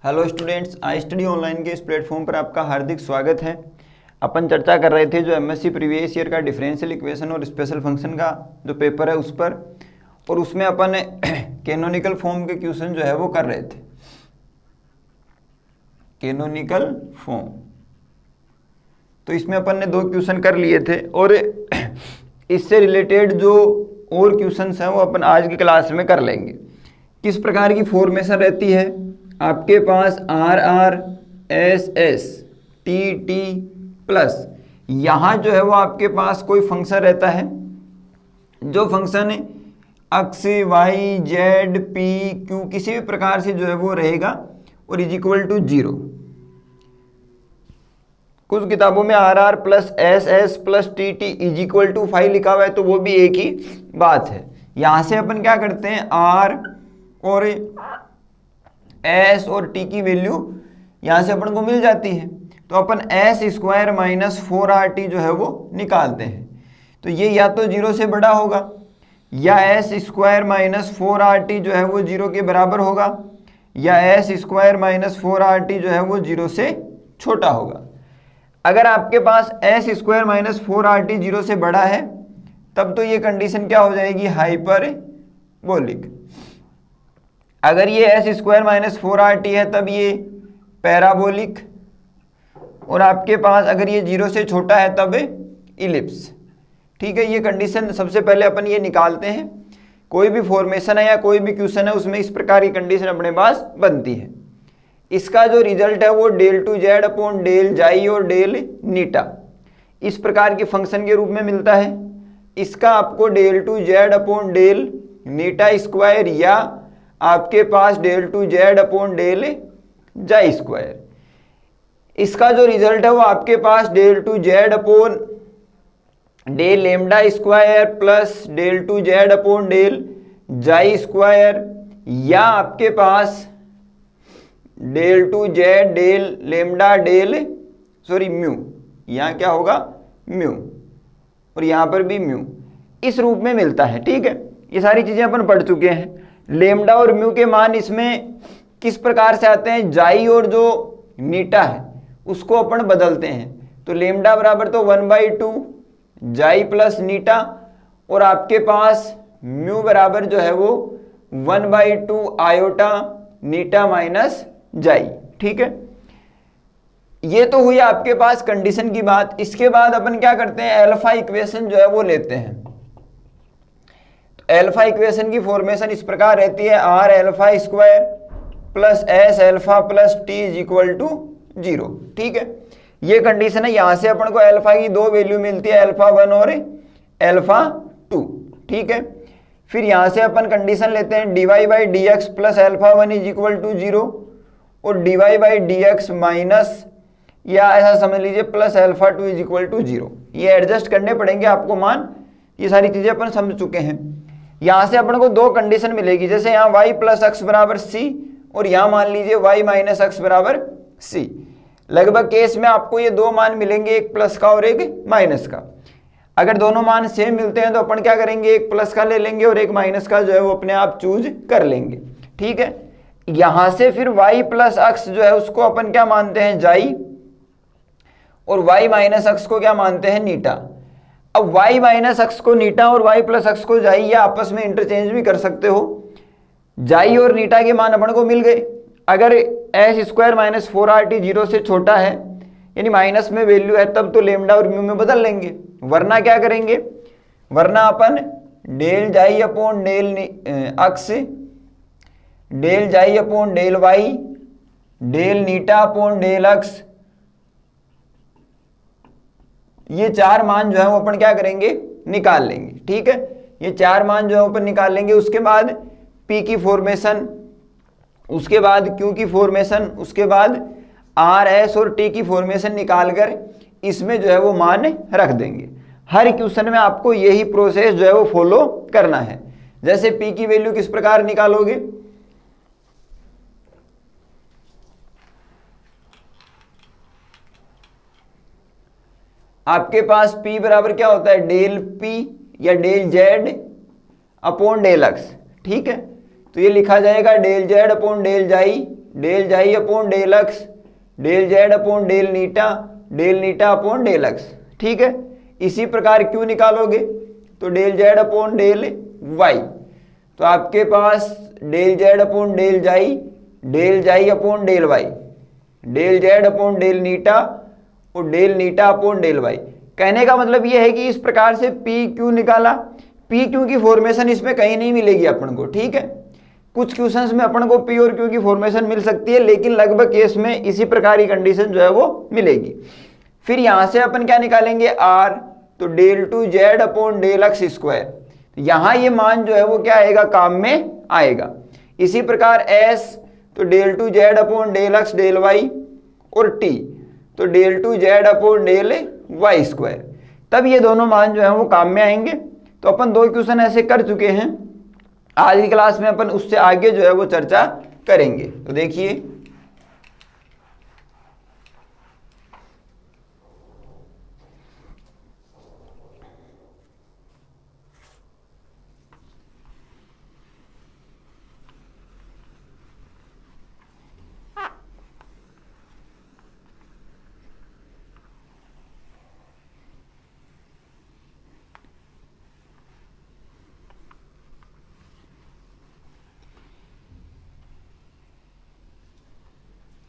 Hello students, I study online के इस platform पर आपका हार्दिक स्वागत है। अपन चर्चा कर रहे थे जो एमएससी प्रीवियस ईयर का डिफरेंशियल इक्वेशन और स्पेशल फंक्शन का जो पेपर है उस पर, और उसमें अपन कैनोनिकल फॉर्म के क्वेश्चन जो है वो कर रहे थे। कैनोनिकल फॉर्म, तो इसमें अपन ने 2 क्वेश्चन कर लिए थे और इससे रिलेटेड जो और क्वेश्चंस हैं वो अपन आज की क्लास में कर लेंगे। किस प्रकार की फॉर्मेशन रहती है आपके पास, R R S S T T plus, यहाँ जो है वो आपके पास कोई फंक्शन रहता है, जो फंक्शन अक्स वाई जेड पी क्यू किसी भी प्रकार से जो है वो रहेगा और इज इक्वल टू 0। कुछ किताबों में R R plus S S plus T T is equal to 5 लिखा हुआ है, तो वो भी एक ही बात है। यहाँ से अपन क्या करते हैं, आर और एस और टी की वैल्यू यहाँ से अपन को मिल जाती है, तो अपन एस स्क्वायर माइनस 4RT जो है वो निकालते हैं। तो ये या तो 0 से बड़ा होगा या एस स्क्वायर माइनस 4RT जो है वो 0 के बराबर होगा, या एस स्क्वायर माइनस 4RT जो है वो 0 से छोटा होगा। अगर आपके पास एस स्क्वायर माइनस 4RT 0 से बड़ा है तब तो ये कंडीशन क्या हो जाएगी, हाइपरबोलिक। अगर ये एस स्क्वायर माइनस 4RT है तब ये पैराबोलिक, और आपके पास अगर ये 0 से छोटा है तब इलिप्स। ठीक है, ये कंडीशन सबसे पहले अपन ये निकालते हैं। कोई भी फॉर्मेशन है या कोई भी क्वेश्चन है उसमें इस प्रकार की कंडीशन अपने पास बनती है। इसका जो रिजल्ट है वो del two Z upon del xi और डेल नीटा इस प्रकार के फंक्शन के रूप में मिलता है। इसका आपको del two Z upon del eta square या आपके पास del two Z upon del xi square, इसका जो रिजल्ट है वो आपके पास del two Z upon del lambda square plus del two Z upon del xi square, या आपके पास del two Z del lambda del mu, यहाँ क्या होगा म्यू, और यहाँ पर भी म्यू, इस रूप में मिलता है। ठीक है, ये सारी चीजें अपन पढ़ चुके हैं। लेमडा और म्यू के मान इसमें किस प्रकार से आते हैं, जाई और जो नीटा है उसको अपन बदलते हैं। तो लेमडा बराबर तो 1/2 जाई प्लस नीटा, और आपके पास म्यू बराबर जो है वो 1/2 आयोटा नीटा माइनस जाई। ठीक है, ये तो हुई आपके पास कंडीशन की बात। इसके बाद अपन क्या करते हैं, अल्फा इक्वेशन जो है वो लेते हैं। अल्फा इक्वेशन की फॉर्मेशन इस प्रकार रहती है, R alpha square plus S alpha plus T is equal to 0। ठीक है, ये कंडीशन है। यहां से अपन को अल्फा की 2 वैल्यू मिलती है, अल्फा 1 और अल्फा 2। ठीक है, फिर यहां से अपन कंडीशन लेते हैं dy by d x plus alpha 1 is equal to 0 और dy by d x minus, या ऐसा समझ लीजिए plus alpha 2 is equal to 0। ये एडजस्ट करने पड़ेंगे आपको मान, ये सारी चीजें अपन समझ चुके हैं। यहां से अपन को 2 कंडीशन मिलेगी, जैसे यहाँ y प्लस एक्स बराबर सी और यहाँ मान लीजिए y माइनस एक्स बराबर सी। लगभग केस में आपको ये 2 मान मिलेंगे, एक प्लस का और एक माइनस का। अगर दोनों मान सेम मिलते हैं तो अपन क्या करेंगे, एक प्लस का ले लेंगे और एक माइनस का जो है वो अपने आप चूज कर लेंगे। ठीक है, यहां से फिर y प्लस एक्स जो है उसको अपन क्या मानते हैं, जाई, और y माइनस एक्स को क्या मानते हैं, नीटा। अब y माइनस एक्स को नीटा और y प्लस एक्स को जाई या आपस में इंटरचेंज भी कर सकते हो। जाई और नीटा के मान अपन को मिल गए। अगर एस स्क्वायर माइनस 4RT 0 से छोटा है यानी माइनस में वैल्यू है तब तो लेमडा और म्यू में बदल लेंगे, वरना क्या करेंगे, वरना अपन डेल जाई अपॉन डेल एक्स डेल जाई अपॉन डेल वाई डेल नीटा अपॉन डेल एक्स, ये 4 मान जो है वो अपन क्या करेंगे, निकाल लेंगे। ठीक है, ये 4 मान जो है अपन निकाल लेंगे। उसके बाद P की फॉर्मेशन, उसके बाद Q की फॉर्मेशन, उसके बाद R S और T की फॉर्मेशन निकालकर इसमें जो है वो मान रख देंगे। हर क्वेश्चन में आपको यही प्रोसेस जो है वो फॉलो करना है। जैसे P की वैल्यू किस प्रकार निकालोगे, आपके पास P बराबर क्या होता है, डेल P या del Z upon del X. ठीक है, तो ये लिखा जाएगा del Z upon del xi del जाई upon del x, del Z upon del नीटा अपॉन डेल एक्स। ठीक है, इसी प्रकार क्यू निकालोगे तो del Z upon del Y, तो आपके पास डेल जेड अपॉन डेल जाई upon del Y, del Z upon del eta और डेल नीटा अपॉन डेल वाई। कहने का मतलब ये है कि इस प्रकार से पी क्यू निकाला। पी क्यू की फॉर्मेशन इसमें कहीं नहीं मिलेगी अपन को। ठीक है, कुछ क्वेश्चंस में अपन को पी और क्यू की फॉर्मेशन मिल सकती है, लेकिन लगभग केस में इसी प्रकार की कंडीशन जो है वो मिलेगी। फिर यहां से अपन क्या निकालेंगे आर, तो del two Z upon del x square, यहां ये मान जो है वो क्या आएगा, काम में आएगा। इसी प्रकार एस, तो del two Z upon del x del Y, और टी तो del two Z upon del Y square, तब ये दोनों मान जो है वो काम में आएंगे। तो अपन 2 क्वेश्चन ऐसे कर चुके हैं, आज की क्लास में अपन उससे आगे जो है वो चर्चा करेंगे। तो देखिए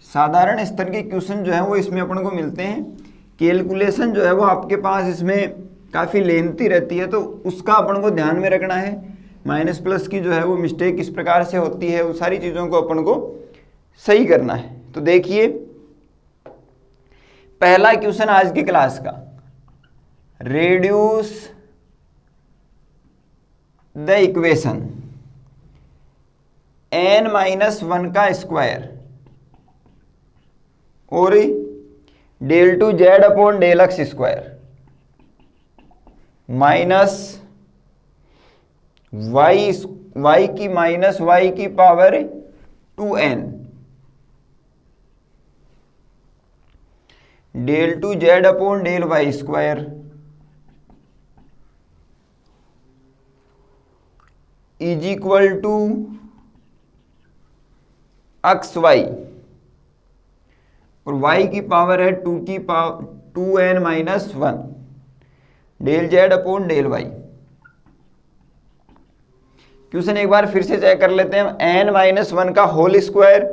साधारण स्तर के क्वेश्चन जो है वो इसमें अपन को मिलते हैं। कैलकुलेशन जो है वो आपके पास इसमें काफ़ी लेंथी रहती है, तो उसका अपन को ध्यान में रखना है। माइनस प्लस की जो है वो मिस्टेक किस प्रकार से होती है, वो सारी चीज़ों को अपन को सही करना है। तो देखिए पहला क्वेश्चन आज की क्लास का, रेड्यूस द इक्वेशन n-1 का स्क्वायर और del two Z upon del x square minus Y की माइनस वाई की power 2n del two Z upon del Y square is equal to x y, और y की power है 2n-1 del Z upon del y. Question एक बार फिर से check कर लेते हैं। n-1 का whole square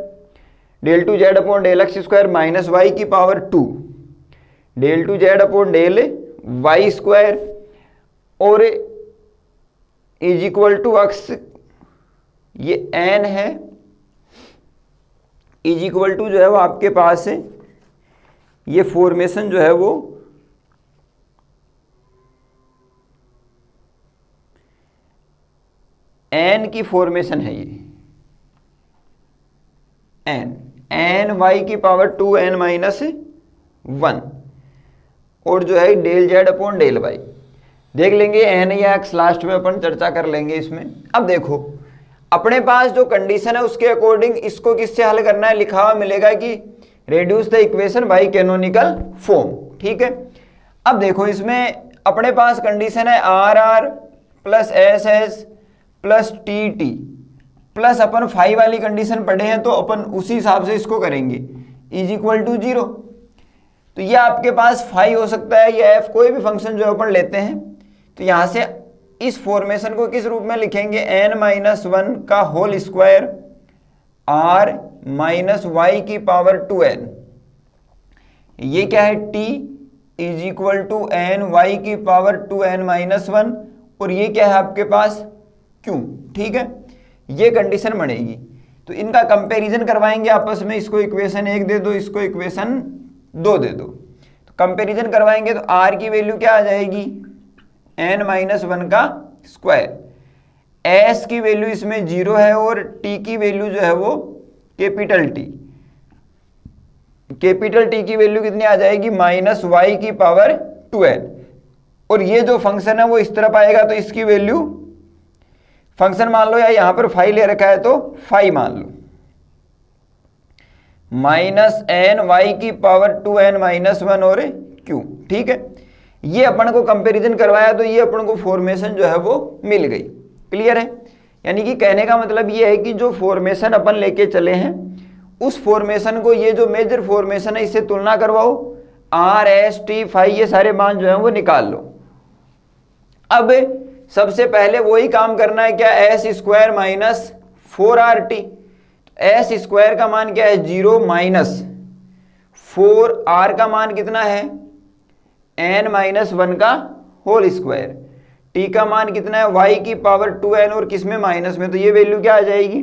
del two Z upon del x square minus Y की power 2 del two Z upon del Y square और इज इक्वल टू एक्स, ये n है, इज इक्वल टू जो है वो आपके पास है, ये फॉर्मेशन जो है वो n की फॉर्मेशन है, ये n वाई की पावर 2n-1 और जो है del Z upon del y. देख लेंगे n या x लास्ट में अपन चर्चा कर लेंगे इसमें। अब देखो अपने पास जो कंडीशन है उसके अकॉर्डिंग इसको किससे हल करना है, लिखा हुआ मिलेगा कि reduce the equation by canonical form. ठीक है, अब देखो इसमें अपने पास कंडीशन है R R plus S S plus T T plus अपन फाई वाली कंडीशन पढ़े हैं, तो अपन उसी हिसाब से इसको करेंगे इज इक्वल टू 0। तो ये आपके पास फाई हो सकता है या एफ, कोई भी फंक्शन जो अपन लेते हैं। तो यहाँ से इस फॉर्मेशन को किस रूप में लिखेंगे, n-1 का whole square r minus Y की पावर 2n, ये क्या है t is equal to n y की पावर 2n-1 और ये क्या है आपके पास q। ठीक है, ये कंडीशन बनेगी। तो इनका कंपैरिजन करवाएंगे आपस में, इसको इक्वेशन 1 दे दो, इसको इक्वेशन 2 दे दो। तो कंपैरिजन करवाएंगे तो r की वैल्यू क्या आ जाएगी, n-1 का स्क्वायर, s की वैल्यू इसमें 0 है और t की वैल्यू जो है वो कैपिटल T की वैल्यू कितनी आ जाएगी, माइनस वाई की पावर 2n, और ये जो फंक्शन है वो इस तरफ आएगा तो इसकी वैल्यू फंक्शन मान लो, या यहां पर फाई ले रखा है तो फाई मान लो, माइनस n वाई की पावर 2n-1 और q। ठीक है, ये अपन को कंपैरिजन करवाया तो ये अपन को फॉर्मेशन जो है वो मिल गई। क्लियर है, यानी कि कहने का मतलब ये है कि जो फॉर्मेशन अपन लेके चले हैं उस फॉर्मेशन को, ये जो मेजर फॉर्मेशन है इससे तुलना करवाओ, आर एस टी फाई ये सारे मान जो है वो निकाल लो। अब सबसे पहले वही काम करना है, क्या, S square minus 4RT। S square का मान क्या है 0 माइनस 4R का मान कितना है n-1 का होल स्क्वायर, t का मान कितना है y की पावर 2n और किस में माइनस में, तो ये वैल्यू क्या आ जाएगी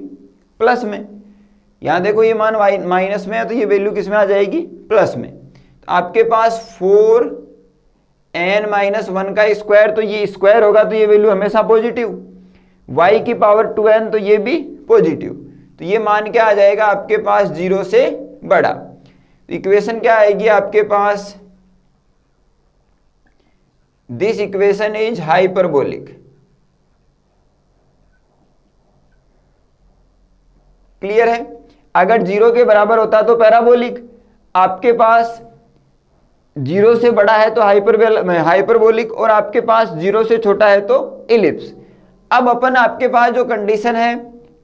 प्लस में। यहां देखो ये मान माइनस में है तो ये वैल्यू किस में आ जाएगी प्लस में। तो आपके पास 4n-1 का स्क्वायर, तो ये स्क्वायर होगा तो ये वैल्यू हमेशा पॉजिटिव, y की पावर 2n तो ये भी पॉजिटिव, तो ये मान क्या आ जाएगा आपके पास 0 से बड़ा। तो इक्वेशन क्या आएगी आपके पास, this equation is hyperbolic. Clear है। अगर 0 के बराबर होता तो पैराबोलिक, आपके पास 0 से बड़ा है तो हाइपरबोलिक, और आपके पास 0 से छोटा है तो इलिप्स। अब अपन आपके पास जो कंडीशन है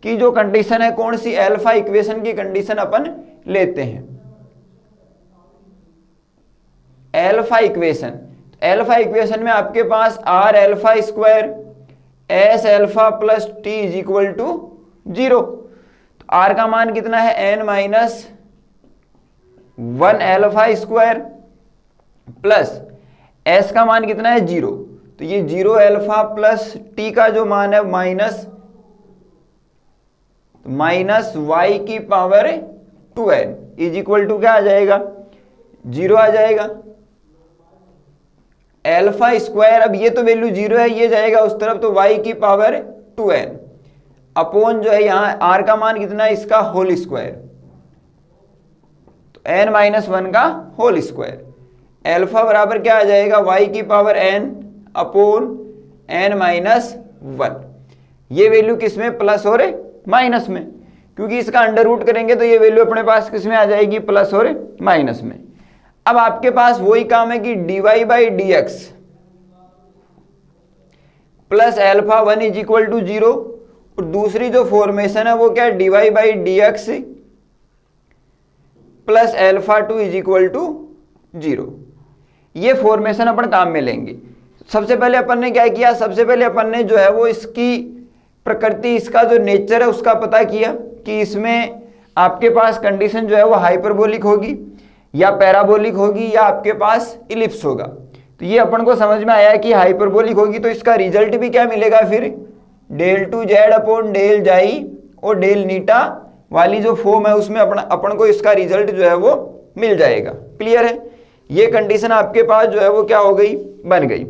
कि जो कंडीशन है कौन सी, अल्फा इक्वेशन की कंडीशन अपन लेते हैं। अल्फा इक्वेशन में आपके पास R alpha square S alpha plus T is equal to 0। तो आर का मान कितना है n-1 alpha square plus S का मान कितना है 0, तो ये 0 अल्फा प्लस टी का जो मान है माइनस y की power 2n is equal to क्या आ जाएगा 0 आ जाएगा। अल्फा स्क्वायर, अब ये तो वैल्यू 0 है, ये जाएगा उस तरफ तो y की पावर 2n अपॉन जो है यहां r का मान कितना है इसका होल स्क्वायर, तो n-1 का होल स्क्वायर। अल्फा बराबर क्या आ जाएगा y की पावर n अपॉन n-1। ये वैल्यू किस में प्लस और माइनस में, क्योंकि इसका अंडर रूट करेंगे तो ये वैल्यू अपने पास किस में आ जाएगी प्लस और माइनस में। अब आपके पास वही काम है कि dy by d x plus alpha 1 is equal to 0, और दूसरी जो फॉर्मेशन है वो क्या है dy by d x plus alpha 2 is equal to 0। ये फॉर्मेशन अपन काम में लेंगे। सबसे पहले अपन ने क्या किया, सबसे पहले अपन ने जो है वो इसकी प्रकृति, इसका जो नेचर है उसका पता किया कि इसमें आपके पास कंडीशन जो है वो हाइपरबोलिक होगी या पैराबोलिक होगी या आपके पास इलिप्स होगा। तो ये अपन को समझ में आया कि हाइपरबोलिक होगी, तो इसका रिजल्ट भी क्या मिलेगा फिर del two Z upon del xi और डेल नीटा वाली जो फॉर्म है उसमें अपन को इसका रिजल्ट जो है वो मिल जाएगा। क्लियर है। ये कंडीशन आपके पास जो है वो क्या हो गई, बन गई।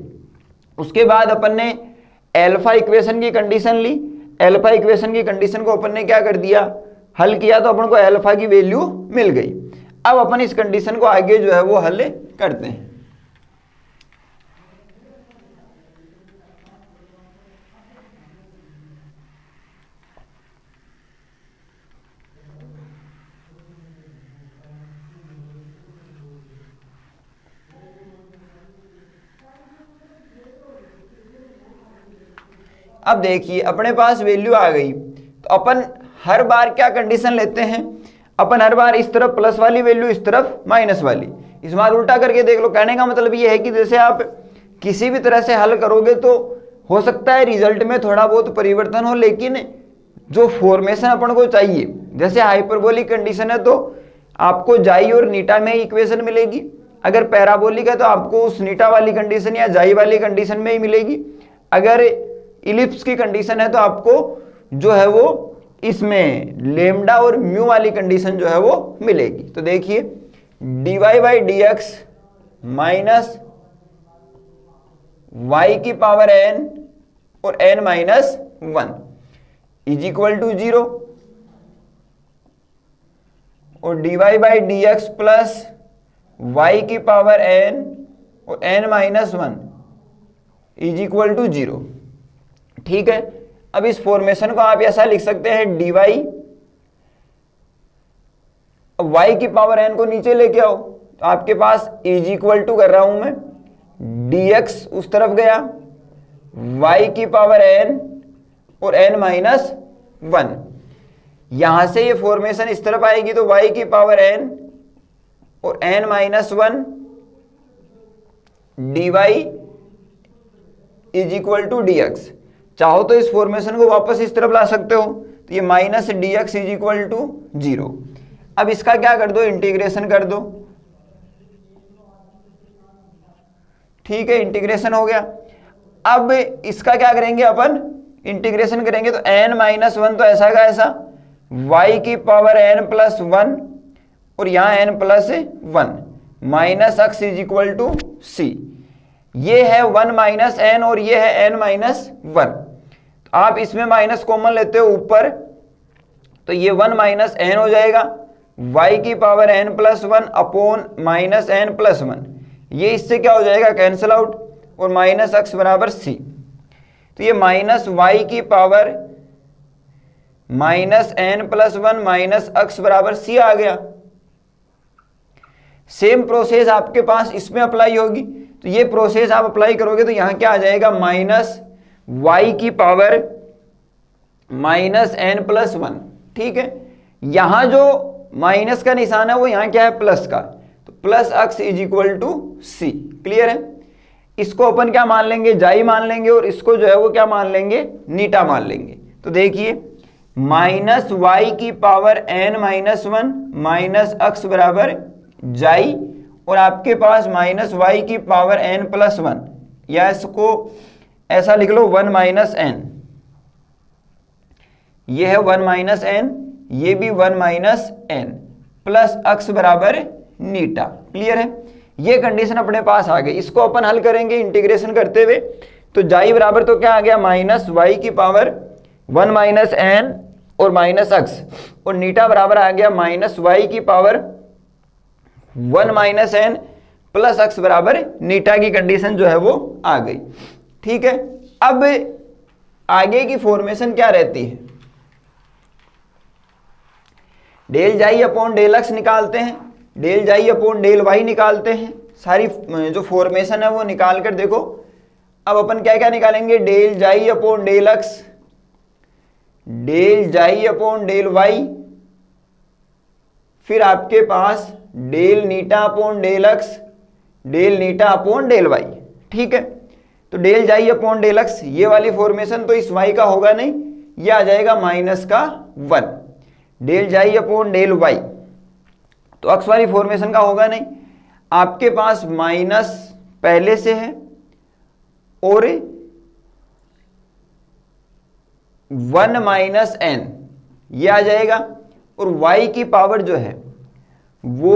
उसके बाद अपन ने अल्फा इक्वेशन की कंडीशन ली। अल्फा इक्वेशन की कंडीशन को अपन ने क्या कर दिया, हल किया, तो अपन को अल्फा की वैल्यू मिल गई। अब अपन इस कंडीशन को आगे जो है वो हल करते हैं। अब देखिए अपने पास वैल्यू आ गई, तो अपन हर बार क्या कंडीशन लेते हैं, अपन हर बार इस तरफ प्लस वाली वैल्यू, इस तरफ माइनस वाली। इस बार उल्टा करके देख लो। कहने का मतलब ये है कि जैसे आप किसी भी तरह से हल करोगे तो हो सकता है रिजल्ट में थोड़ा बहुत परिवर्तन हो, लेकिन जो फॉर्मेशन अपन को चाहिए, जैसे हाइपरबोलिक कंडीशन है तो आपको जाई और नीटा में इक्वेशन मिलेगी, अगर पैराबोलिक है तो आपको उस नीटा वाली कंडीशन या जाई वाली कंडीशन में ही मिलेगी, अगर इलिप्स की कंडीशन है तो आपको जो है वो इसमें लेमडा और म्यू वाली कंडीशन जो है वो मिलेगी। तो देखिए dy by d x minus Y की पावर n और n-1 इज इक्वल टू 0, और dy by d x plus y की पावर n और n-1 इज इक्वल टू 0। ठीक है। अब इस फॉर्मेशन को आप ऐसा लिख सकते हैं dy, अब y की पावर n को नीचे लेके आओ तो आपके पास इज इक्वल टू कर रहा हूं मैं dx उस तरफ गया, y की पावर n और n-1 यहां से ये फॉर्मेशन इस तरफ आएगी तो y की पावर n और n minus 1 dy is equal to dx। चाहो तो इस फॉर्मेशन को वापस इस तरफ ला सकते हो, तो ये minus dx is equal to 0। अब इसका क्या कर दो, इंटीग्रेशन कर दो। ठीक है, इंटीग्रेशन हो गया। अब इसका क्या करेंगे अपन, इंटीग्रेशन करेंगे तो n माइनस 1 तो ऐसा का ऐसा y की पावर n प्लस 1 और यहां n plus 1 minus x is equal to c। ये है 1 माइनस n और ये है n माइनस 1। तो आप इसमें माइनस कॉमन लेते हो ऊपर, तो ये 1 माइनस n हो जाएगा, y की power n plus 1 upon minus n plus 1। ये इससे क्या हो जाएगा, कैंसिल आउट, और माइनस x बराबर c। तो ये माइनस y की power minus n plus 1 minus x बराबर c आ गया। सेम प्रोसेस आपके पास इसमें अप्लाई होगी, तो ये प्रोसेस आप अप्लाई करोगे तो यहां क्या आ जाएगा, माइनस y की पावर माइनस n प्लस 1। ठीक है, यहां जो माइनस का निशान है वो यहां क्या है, प्लस का, तो plus x is equal to c। Clear है। इसको अपन क्या मान लेंगे, जाई मान लेंगे, और इसको जो है वो क्या मान लेंगे, नीटा मान लेंगे। तो देखिए माइनस y की power n minus 1 minus x बराबर जाई, और आपके पास माइनस y की पावर n प्लस 1, या इसको ऐसा लिख लो 1 माइनस n, ये है 1 माइनस n, ये भी 1 माइनस n प्लस x बराबर नीटा। क्लियर है, ये कंडीशन अपने पास आ गई। इसको अपन हल करेंगे इंटीग्रेशन करते हुए, तो जाई बराबर तो क्या आ गया, माइनस y की पावर 1 माइनस n और माइनस x, और नीटा बराबर आ गया माइनस y की power 1 minus n plus x बराबर नीटा की कंडीशन जो है वो आ गई। ठीक है, अब आगे की फॉर्मेशन क्या रहती है, डेल जाई अपॉन डेल x निकालते हैं, डेल जाई अपॉन डेल y निकालते हैं, सारी जो फॉर्मेशन है वो निकाल कर देखो। अब अपन क्या क्या निकालेंगे, डेल जाई अपॉन डेल x, डेल जाई अपॉन डेल y, फिर आपके पास डेल नीटा अपॉन डेल x, डेल नीटा अपॉन डेल y। ठीक है, तो डेल जाई अपॉन डेल x, ये वाली फॉर्मेशन तो इस y का होगा नहीं, ये आ जाएगा माइनस का 1। डेल जाई अपॉन डेल y तो x वाली फॉर्मेशन का होगा नहीं, आपके पास माइनस पहले से है और 1 माइनस n ये आ जाएगा, और y की पावर जो है वो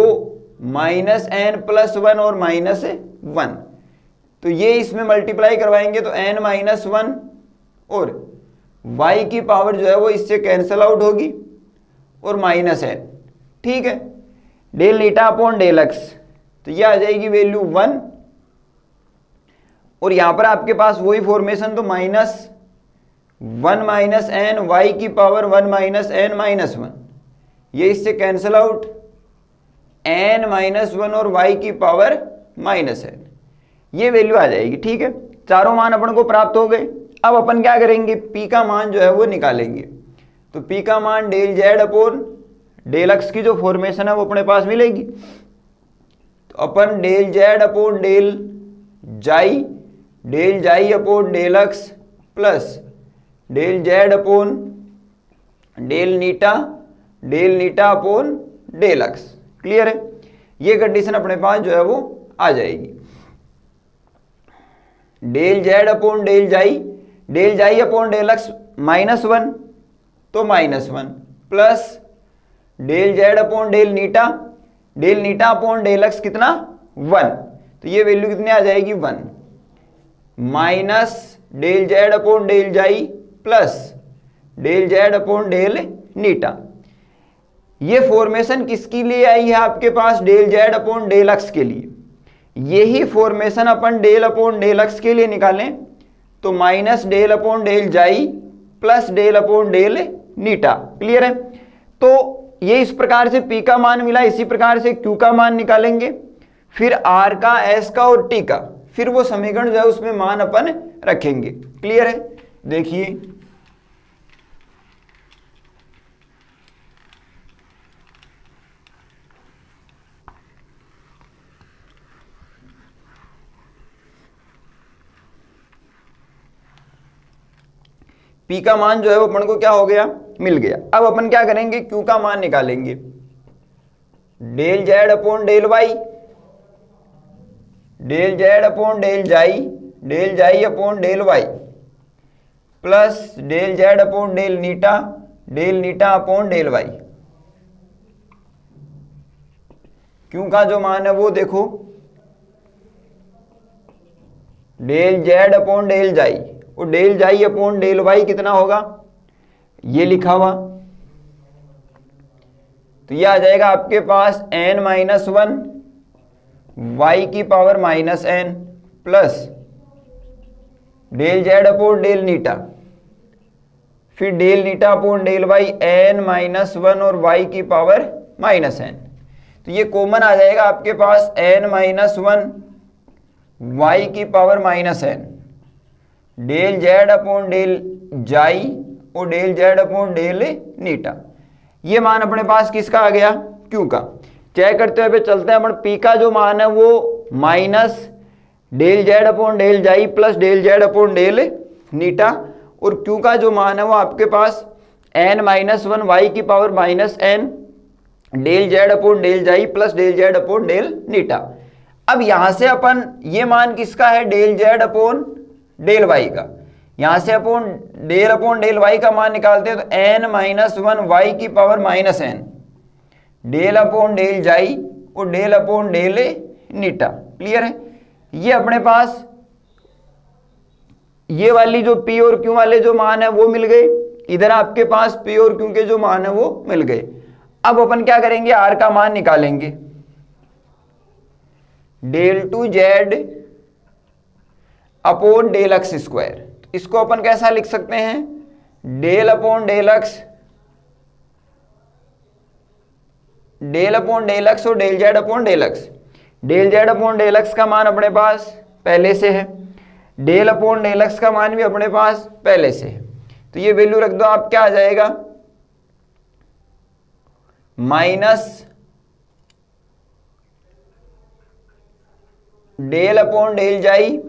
माइनस n प्लस 1 और माइनस 1, तो ये इसमें मल्टीप्लाई करवाएंगे तो n माइनस 1, और y की पावर जो है वो इससे कैंसल आउट होगी और माइनस n। ठीक है, डेल नीटा अपॉन डेल x, तो ये आ जाएगी वैल्यू 1, और यहां पर आपके पास वही फॉर्मेशन, तो माइनस 1 माइनस n y की पावर 1 माइनस n माइनस 1, ये इससे कैंसल आउट, n माइनस 1 और y की पावर माइनस n, ये वैल्यू आ जाएगी। ठीक है, चारों मान अपन को प्राप्त हो गए। अब अपन क्या करेंगे, p का मान जो है वो निकालेंगे, तो p का मान del z upon del x की जो फॉर्मेशन है वो अपने पास मिलेगी, तो अपन del z upon del xi, del जाई upon del x plus del z upon del नीटा अपॉन डेल x। क्लियर है, ये कंडीशन अपने पास जो है वो आ जाएगी। डेल z अपॉन डेल जाई अपॉन डेल x माइनस 1 तो minus 1 plus del z upon del नीटा अपॉन डेल x कितना 1, तो ये वैल्यू कितनी आ जाएगी 1, minus del z upon del xi plus del z upon del eta. ये फॉर्मेशन किसके लिए आई है आपके पास, del z upon del x के लिए। यही फॉर्मेशन अपन डेल अपॉन डेल x के लिए निकालें तो minus del upon del xi plus del upon del eta. Clear है, तो ये इस प्रकार से p का मान मिला, इसी प्रकार से q का मान निकालेंगे, फिर r का, s का और t का, फिर वो समीकरण जो है उसमें मान अपन रखेंगे। क्लियर है, देखिए P का मान जो है वो अपन को क्या हो गया, मिल गया। अब अपन क्या करेंगे, Q का मान निकालेंगे, del Z upon del Y, del Z upon del जाई upon del Y, plus del Z upon del नीटा अपॉन डेल वाई। क्यों का जो मान है वो देखो, del Z upon del xi और डेल जाई अपॉन डेल वाई कितना होगा, ये लिखा हुआ, तो ये आ जाएगा आपके पास n-1 y की power -n plus del Z upon del eta, फिर डेल नीटा अपॉन डेल वाई n-1 और y की पावर -n। तो ये कॉमन आ जाएगा आपके पास n-1 y की power -n, del Z upon del xi और del Z upon del eta. ये मान अपने पास किसका आ गया, Q का। चेक करते हुए चलते हैं अपन, P का जो मान है वो minus del Z upon del xi plus del Z upon del eta, और Q का जो मान है वो आपके पास n-1 y की power -n del Z upon del xi plus del Z upon del eta. अब यहां से अपन ये मान किसका है, del Z upon del Y का, यहां से अपॉन डेल वाई का मान निकालते हैं तो n-1 y की power -n del upon del xi और del upon del eta. Clear है, ये अपने पास ये वाली जो P और Q वाले जो मान है वो मिल गए, इधर आपके पास P और Q के जो मान है वो मिल गए। अब अपन क्या करेंगे, R का मान निकालेंगे, del two Z upon del x square. इसको अपन कैसा लिख सकते हैं, डेल अपॉन डेल एक्स और del Z upon del x. Del Z upon del x का मान अपने पास पहले से है, डेल अपॉन डेल एक्स का मान भी अपने पास पहले से है, तो ये वैल्यू रख दो, आप क्या आ जाएगा, माइनस डेल अपॉन डेल जाई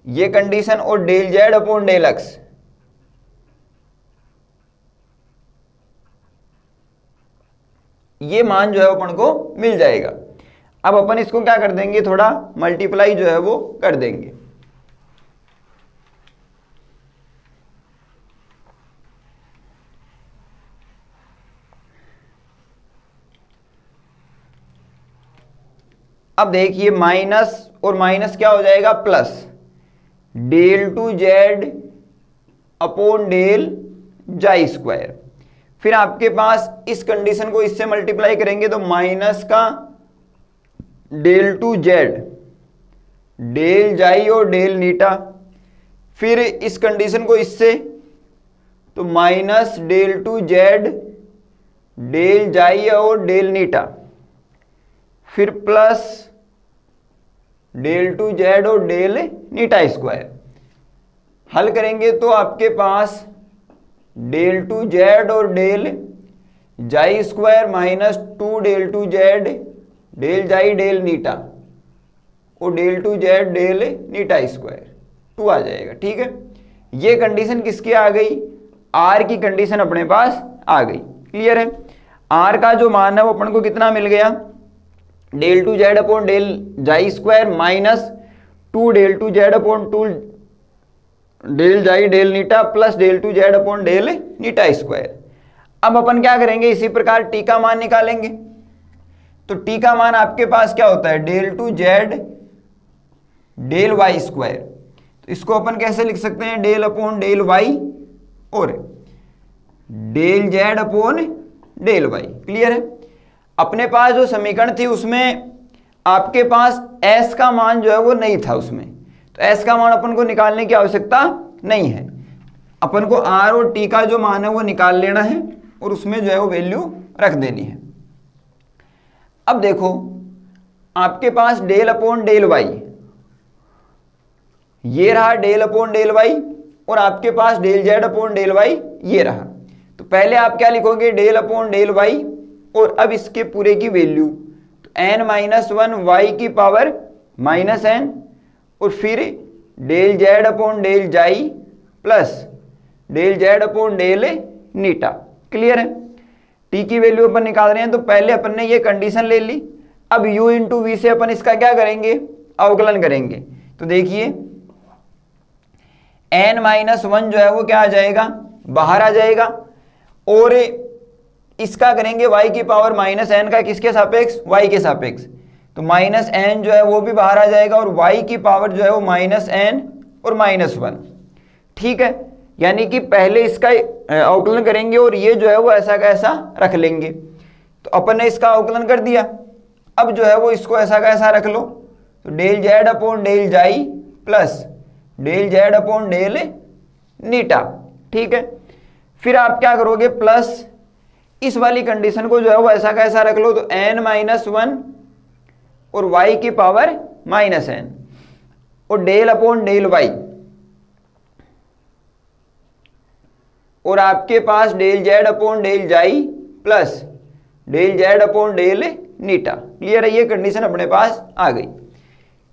ये कंडीशन और del Z upon del x, ये मान जो है अपन को मिल जाएगा। अब अपन इसको क्या कर देंगे, थोड़ा मल्टीप्लाई जो है वो कर देंगे। अब देखिए माइनस और माइनस क्या हो जाएगा, plus del two Z upon del xi square. फिर आपके पास इस कंडीशन को इससे मल्टीप्लाई करेंगे तो माइनस का del two Z del xi और डेल नीटा, फिर इस कंडीशन को इससे तो minus del two Z del xi और डेल नीटा, फिर प्लस डेल टू जेड और डेल नीटा स्क्वायर। हल करेंगे तो आपके पास डेल टू जेड और del xi square minus 2 del two Z del xi del eta और del two Z del eta square 2 आ जाएगा। ठीक है, ये कंडीशन किसकी आ गई, आर की कंडीशन अपने पास आ गई। क्लियर है, आर का जो मान है वो अपन को कितना मिल गया, del two Z upon del xi square minus 2 del two Z upon 2 del xi del eta plus del two Z upon del eta square. अब अपन क्या करेंगे, इसी प्रकार टी का मान निकालेंगे। तो टी का मान आपके पास क्या होता है, del two Z del Y square. तो इसको अपन कैसे लिख सकते हैं, डेल अपॉन डेल वाई और del Z upon del y. Clear है, अपने पास जो समीकरण थी उसमें आपके पास s का मान जो है वो नहीं था उसमें, तो s का मान अपन को निकालने की आवश्यकता नहीं है। अपन को r और t का जो मान है वो निकाल लेना है और उसमें जो है वो वैल्यू रख देनी है। अब देखो आपके पास डेल अपॉन डेल वाई, ये रहा डेल अपॉन डेल वाई, और आपके पास del Z upon del Y ये रहा। तो पहले आप क्या लिखोगे, डेल अपॉन डेल वाई, और अब इसके पूरे की वैल्यू तो n-1 y की पावर -n और फिर del Z upon del xi plus del Z upon del eta. Clear है? टी की वैल्यू अपन निकाल रहे हैं, तो पहले अपन ने ये कंडीशन ले ली। अब u इंटू वी से अपन इसका क्या करेंगे, अवकलन करेंगे। तो देखिए n-1 जो है वो क्या आ जाएगा, बाहर आ जाएगा, और इसका करेंगे y की पावर माइनस एन का किसके सापेक्ष, y के सापेक्ष। तो माइनस एन जो है वो भी बाहर आ जाएगा, और y की पावर जो है वो माइनस एन और -1। ठीक है, यानी कि पहले इसका अवकलन करेंगे और ये जो है वो ऐसा का ऐसा रख लेंगे। तो अपन ने इसका अवकलन कर दिया, अब जो है वो इसको ऐसा का ऐसा रख लो। तो del Z upon del xi plus del Z upon del eta. ठीक है, फिर आप क्या करोगे, प्लस इस वाली कंडीशन को जो है वो ऐसा का ऐसा रख लो। तो n-1 और y की पावर -n और डेल अपॉन डेल y, और आपके पास del Z upon del xi plus del Z upon del eta. Clear है? ये कंडीशन अपने पास आ गई।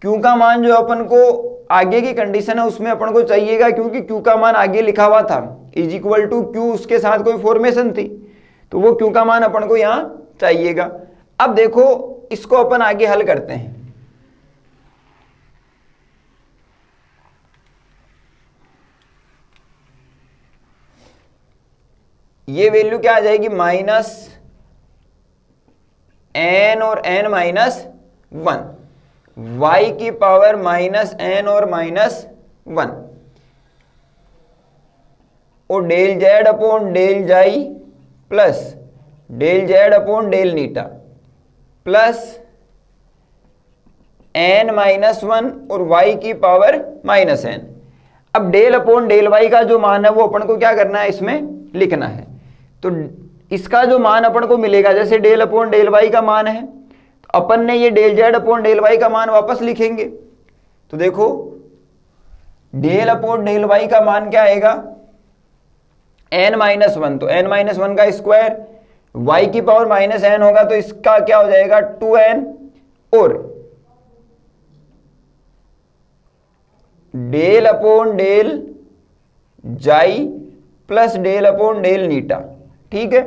क्यू का मान जो अपन को आगे की कंडीशन है उसमें अपन को चाहिएगा, क्योंकि क्यू का मान आगे लिखा हुआ था इज इक्वल टू क्यू, उसके साथ कोई फॉर्मेशन थी, तो वो क्यू का मान अपन को यहां चाहिएगा। अब देखो इसको अपन आगे हल करते हैं। ये वैल्यू क्या आ जाएगी, -n और n-1, y की पावर -n और -1, और del Z upon del xi plus del Z upon del eta plus n-1 और y की पावर -n। अब डेल अपॉन डेल y का जो मान है वो अपन को क्या करना है, इसमें लिखना है। तो इसका जो मान अपन को मिलेगा, जैसे डेल अपॉन डेल y का मान है, तो अपन ने ये del Z upon del y का मान वापस लिखेंगे। तो देखो डेल अपॉन डेल y का मान क्या आएगा, n-1, तो n-1 का स्क्वायर, y की पावर -n होगा तो इसका क्या हो जाएगा 2n, और del upon del xi plus del upon del eta. ठीक है,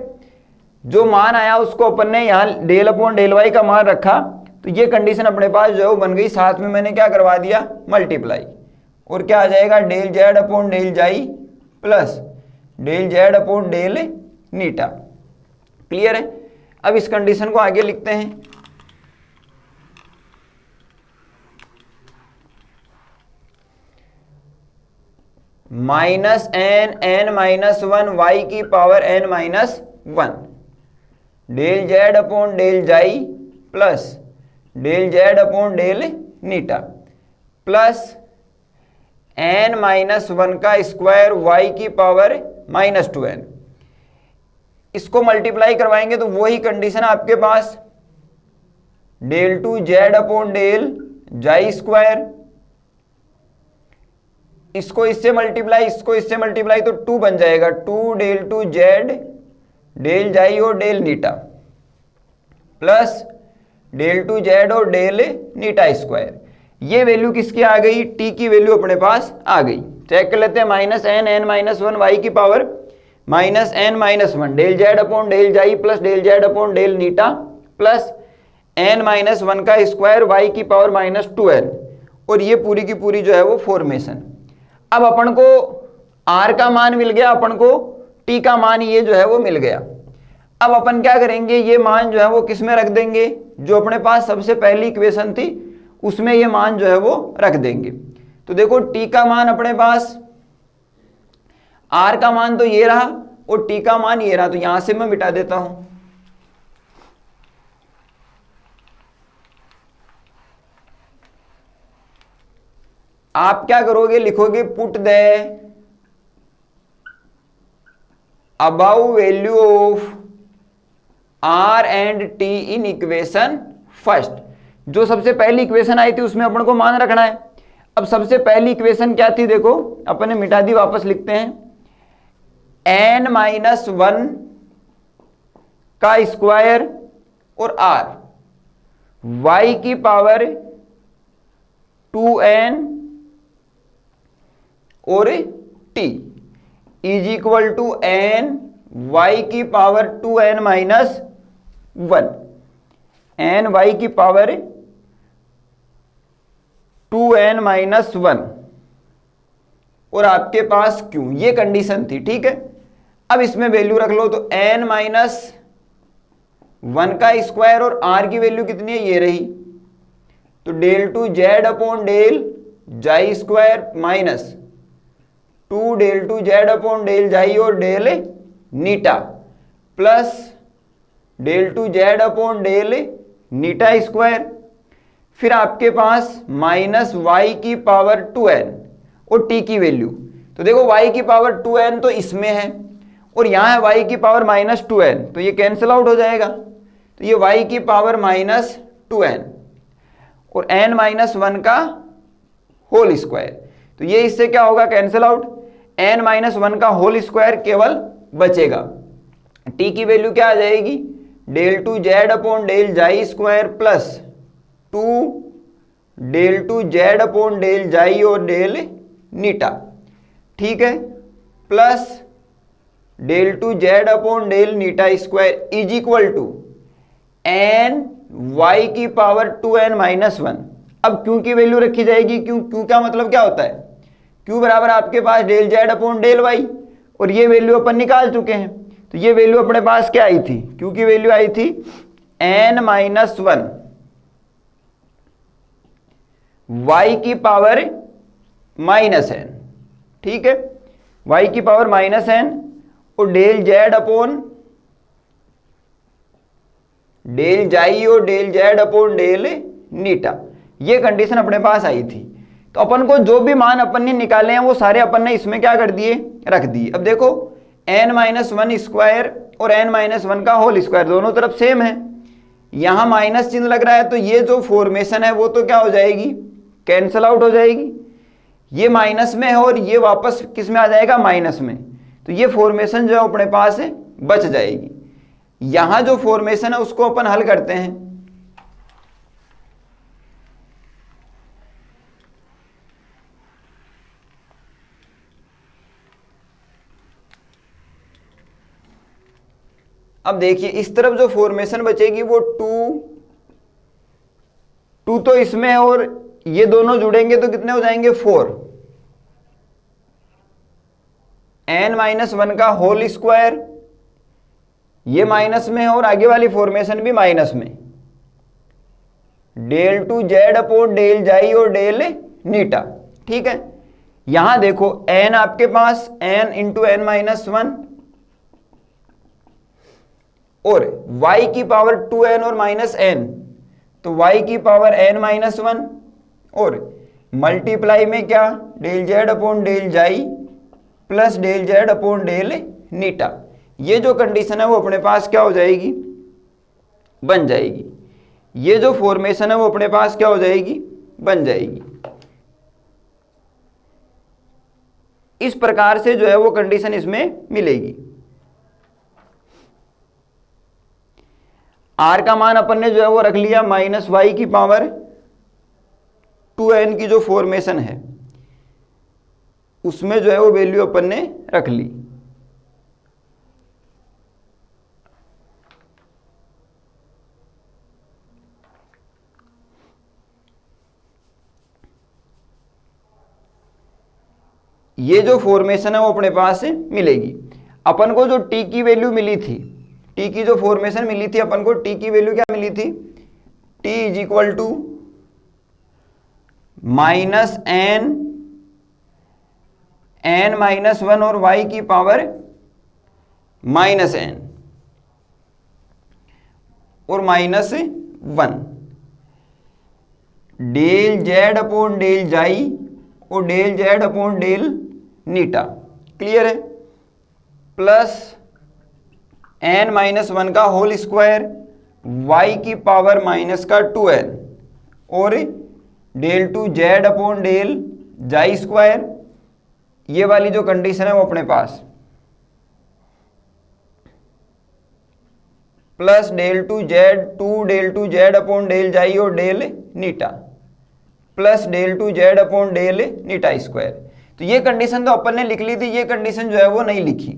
जो मान आया उसको अपन ने यहां डेल अपॉन डेल वाई का मान रखा, तो ये कंडीशन अपने पास जो है वो बन गई। साथ में मैंने क्या करवा दिया, मल्टीप्लाई, और क्या आ जाएगा del Z upon del xi plus del Z upon del eta. Clear है? अब इस कंडीशन को आगे लिखते हैं। -n-1 y की power n-1, del Z upon del xi plus del Z upon del eta plus n-1 का स्क्वायर y की पावर -2n। इसको मल्टीप्लाई करवाएंगे तो वही कंडीशन आपके पास, del two Z upon del xi square, इसको इससे मल्टीप्लाई, इसको इससे मल्टीप्लाई, तो 2 बन जाएगा, 2 del two Z del xi और del eta plus del two Z और डेल नीटा स्क्वायर। ये वैल्यू किसकी आ गई, टी की वैल्यू अपने पास आ गई। चेक कर लेते हैं, -n-1 y की power -n-1 del Z upon del xi plus del Z upon del eta plus n-1 का स्क्वायर y की पावर -2n, और ये पूरी की पूरी जो है वो फॉर्मेशन। अब अपन को r का मान मिल गया, अपन को t का मान ये जो है वो मिल गया। अब अपन क्या करेंगे, ये मान जो है वो किस में रख देंगे, जो अपने पास सबसे पहली इक्वेशन थी उसमें ये मान जो है वो रख देंगे। तो देखो t का मान अपने पास, r का मान तो ये रहा और t का मान ये रहा, तो यहां से मैं मिटा देता हूं। आप क्या करोगे, लिखोगे put the above value of r and t in equation first. जो सबसे पहली इक्वेशन आई थी उसमें अपन को मान रखना है। अब सबसे पहली इक्वेशन क्या थी, देखो अपन ने मिटा दी, वापस लिखते हैं, n-1 का स्क्वायर और r, y की पावर 2n और T is equal to N Y की power 2n minus 1, N Y की पावर 2n माइनस 1 और आपके पास क्यू, ये कंडीशन थी। ठीक है, अब इसमें वैल्यू रख लो, तो n माइनस 1 का स्क्वायर और r की वैल्यू कितनी है, ये रही, तो del two Z upon del xi square minus 2 del two Z upon del xi और del eta plus del two Z upon del eta square, फिर आपके पास माइनस वाई की पावर 2n और t की वैल्यू, तो देखो y की पावर 2n तो इसमें है और यहाँ है y की पावर माइनस 2n, तो ये कैंसिल आउट हो जाएगा, तो ये y की पावर माइनस 2n और n माइनस 1 का होल स्क्वायर, तो ये इससे क्या होगा, कैंसिल आउट, n माइनस 1 का होल स्क्वायर केवल बचेगा। t की वैल्यू क्या आ जाएगी, del two Z upon del xi square plus 2 del two Z upon del xi और डेल नीटा, ठीक है, plus del two Z upon del eta square is equal to N Y की power 2n minus 1। अब Q की value रखी जाएगी, Q का मतलब क्या होता है, क्यू बराबर आपके पास del Z upon del Y, और ये वैल्यू अपन निकाल चुके हैं, तो ये वैल्यू अपने पास क्या आई थी, क्यू की वैल्यू आई थी n माइनस 1 वाई की पावर माइनस n, ठीक है, y की पावर माइनस n और del Z upon del xi और del Z upon del eta, ये कंडीशन अपने पास आई थी। तो अपन को जो भी मान अपन ने निकाले हैं वो सारे अपन ने इसमें क्या कर दिए, रख दिए। अब देखो n माइनस 1 स्क्वायर और n माइनस 1 का होल स्क्वायर दोनों तरफ सेम है, यहां माइनस चिन्ह लग रहा है, तो ये जो फॉर्मेशन है वो तो क्या हो जाएगी, कैंसल आउट हो जाएगी, ये माइनस में है और ये वापस किस में आ जाएगा, माइनस में, तो ये फॉर्मेशन जो है अपने पास बच जाएगी। यहां जो फॉर्मेशन है उसको अपन हल करते हैं। अब देखिए इस तरफ जो फॉर्मेशन बचेगी वो 2 तो इसमें है और ये दोनों जुड़ेंगे तो कितने हो जाएंगे, 4, n माइनस 1 का होल स्क्वायर, ये माइनस में है और आगे वाली फॉर्मेशन भी माइनस में, del two Z upon del xi और डेल नीटा, ठीक है। यहां देखो n आपके पास n इंटू n माइनस 1 और y की पावर 2n और माइनस n, तो y की पावर n माइनस 1 और मल्टीप्लाई में क्या, del Z upon del xi plus del Z upon del eta, ये जो कंडीशन है वो अपने पास क्या हो जाएगी, बन जाएगी। ये जो फॉर्मेशन है वो अपने पास क्या हो जाएगी, बन जाएगी। इस प्रकार से जो है वो कंडीशन इसमें मिलेगी। r का मान अपन ने जो है वो रख लिया माइनस वाई की पावर 2n की जो फॉर्मेशन है उसमें जो है वो वैल्यू अपन ने रख ली। ये जो फॉर्मेशन है वो अपने पास मिलेगी। अपन को जो t की वैल्यू मिली थी, t की जो फॉर्मेशन मिली थी अपन को, t की वैल्यू क्या मिली थी, t is equal to minus n minus 1 और y की पावर माइनस n और minus 1, del Z upon del xi और del Z upon del eta, clear है, प्लस n माइनस 1 का होल स्क्वायर, y की पावर माइनस का 2n और del two Z upon del xi square, ये वाली जो कंडीशन है वो अपने पास, plus del two Z upon del xi और del eta plus del two Z upon del eta square. तो ये कंडीशन तो अपन ने लिख ली थी, ये कंडीशन जो है वो नहीं लिखी,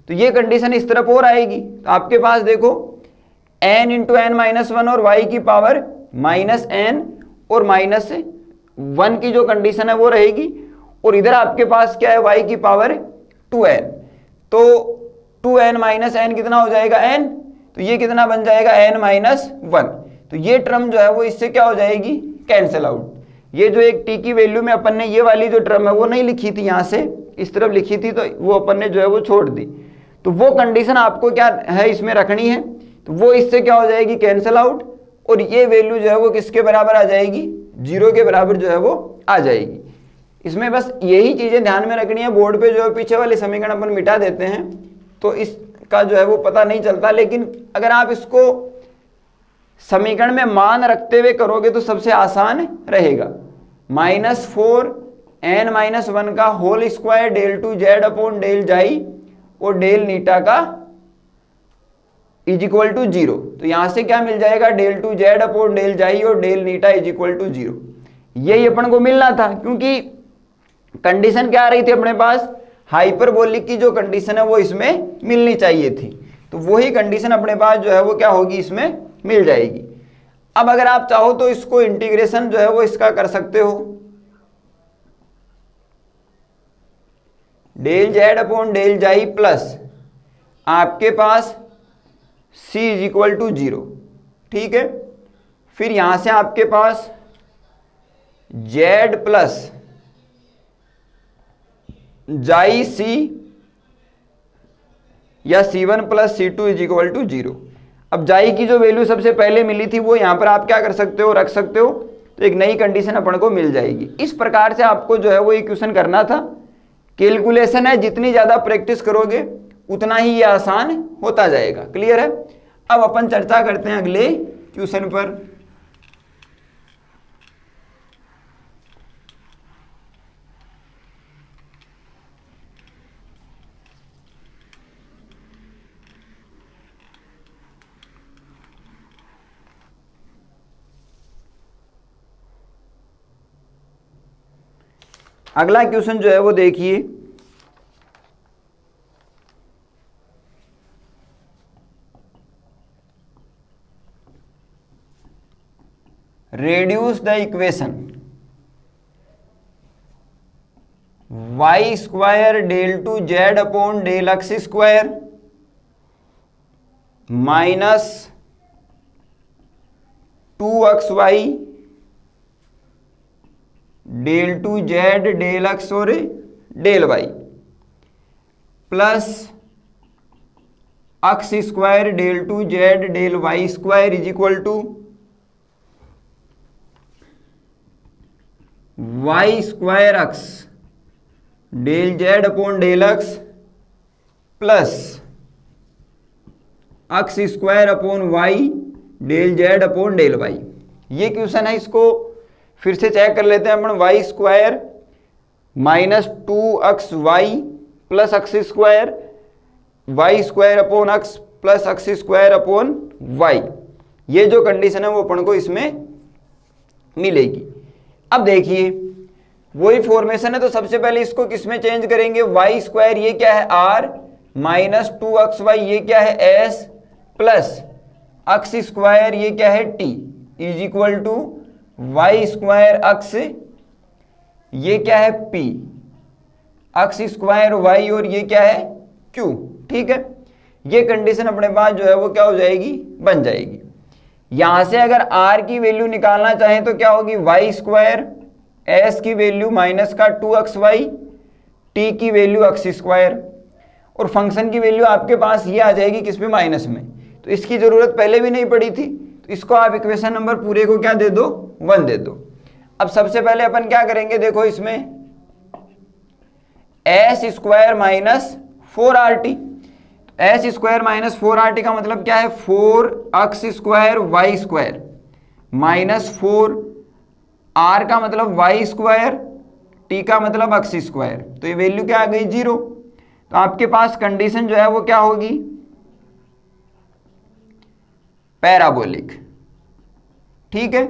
तो ये कंडीशन इस तरफ और आएगी। तो आपके पास देखो n into n minus one और y की पावर माइनस एन और माइनस 1 की जो कंडीशन है वो रहेगी, और इधर आपके पास क्या है y की पावर 2n, तो 2n माइनस एन कितना हो जाएगा n, तो ये कितना बन जाएगा n माइनस 1, तो ये टर्म जो है वो इससे क्या हो जाएगी, कैंसिल आउट। ये जो एक t की वैल्यू में अपन ने ये वाली जो टर्म है वो नहीं लिखी थी, यहाँ से इस तरफ लिखी थी, तो वो अपन ने जो है वो छोड़ दी, तो वो कंडीशन आपको क्या है इसमें रखनी है, तो वो इससे क्या हो जाएगी, कैंसिल आउट, और ये वैल्यू जो है वो किसके बराबर आ जाएगी, 0 के बराबर जो है वो आ जाएगी। इसमें बस यही चीजें ध्यान में रखनी है, बोर्ड पे जो है पीछे वाले समीकरण अपन मिटा देते हैं तो इसका जो है वो पता नहीं चलता, लेकिन अगर आप इसको समीकरण में मान रखते हुए करोगे तो सबसे आसान रहेगा। -4n माइनस 1 का whole square del two Z upon del xi और डेल नीटा का इज इक्वल टू 0, तो यहां से क्या मिल जाएगा, del two Z upon del xi और del eta is equal to 0। यही अपन को मिलना था, क्योंकि कंडीशन क्या आ रही थी अपने पास, हाइपरबोलिक की जो कंडीशन है वो इसमें मिलनी चाहिए थी, तो वही कंडीशन अपने पास जो है वो क्या होगी, इसमें मिल जाएगी। अब अगर आप चाहो तो इसको इंटीग्रेशन जो है वो इसका कर सकते हो, del Z upon del xi plus आपके पास c इज इक्वल टू 0, ठीक है। फिर यहां से आपके पास z प्लस जाई c या c1 plus c2 is equal to 0। अब जाई की जो वैल्यू सबसे पहले मिली थी वो यहां पर आप क्या कर सकते हो, रख सकते हो, तो एक नई कंडीशन अपन को मिल जाएगी। इस प्रकार से आपको जो है वो इक्वेशन करना था। कैलकुलेशन है, जितनी ज्यादा प्रैक्टिस करोगे उतना ही ये आसान होता जाएगा। क्लियर है। अब अपन चर्चा करते हैं अगले क्वेश्चन पर। अगला क्वेश्चन जो है वो देखिए, reduce the equation y square del to z upon del x square minus 2xy del to z del x और del y plus x square del to z del y square is equal to y square x del z upon del x plus x square upon y del z upon del y। ये question है, इसको फिर से check कर लेते हैं अपन। y square minus 2xy plus x square y square upon x plus x square upon y, ये जो कंडीशन है वो अपन को इसमें मिलेगी। अब देखिए वही फॉर्मेशन है, तो सबसे पहले इसको किस में चेंज करेंगे, y स्क्वायर ये क्या है r माइनस 2xy ये क्या है s प्लस x स्क्वायर ये क्या है t is equal to y square x ये क्या है p, x स्क्वायर y और ये क्या है q। ठीक है, ये कंडीशन अपने पास जो है वो क्या हो जाएगी, बन जाएगी। यहां से अगर r की वैल्यू निकालना चाहें तो क्या होगी, y स्क्वायर s की वैल्यू माइनस का 2xy t की वैल्यू x स्क्वायर, और फंक्शन की वैल्यू आपके पास ये आ जाएगी किस में, माइनस में। तो इसकी जरूरत पहले भी नहीं पड़ी थी, तो इसको आप इक्वेशन नंबर पूरे को क्या दे दो, 1 दे दो। अब सबसे पहले अपन क्या करेंगे, देखो इसमें s square minus 4rt, S square minus 4rt का मतलब क्या है, 4x square y square minus 4r का मतलब y स्क्वायर, t का मतलब x स्क्वायर, तो ये वैल्यू क्या आ गई, 0। तो आपके पास कंडीशन जो है वो क्या होगी, पैराबोलिक। ठीक है,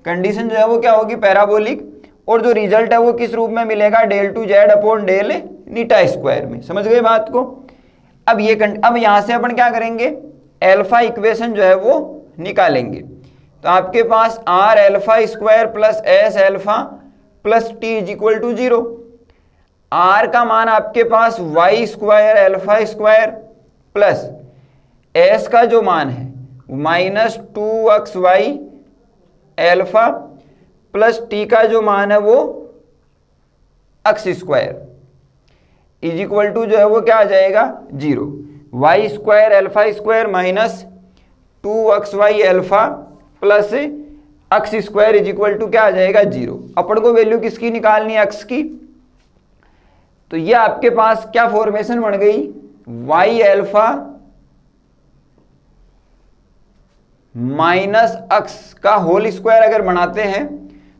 कंडीशन जो है वो क्या होगी, पैराबोलिक। और जो रिजल्ट है वो किस रूप में मिलेगा, del two Z upon del eta square में। समझ गए बात को। अब यहां से अपन क्या करेंगे, एल्फा इक्वेशन जो है वो निकालेंगे। तो आपके पास R alpha square plus S alpha plus T is equal to 0। R का मान आपके पास Y square alpha square plus S का जो मान है -2xy एल्फा प्लस टी का जो मान है वो x square is equal to जो है वो क्या आ जाएगा 0। Y square alpha square minus 2xy alpha plus x square is equal to क्या आ जाएगा 0। अपन को वैल्यू किसकी निकालनी है, एक्स की। तो ये आपके पास क्या फॉर्मेशन बन गई, वाई एल्फा माइनस एक्स का होल स्क्वायर अगर बनाते हैं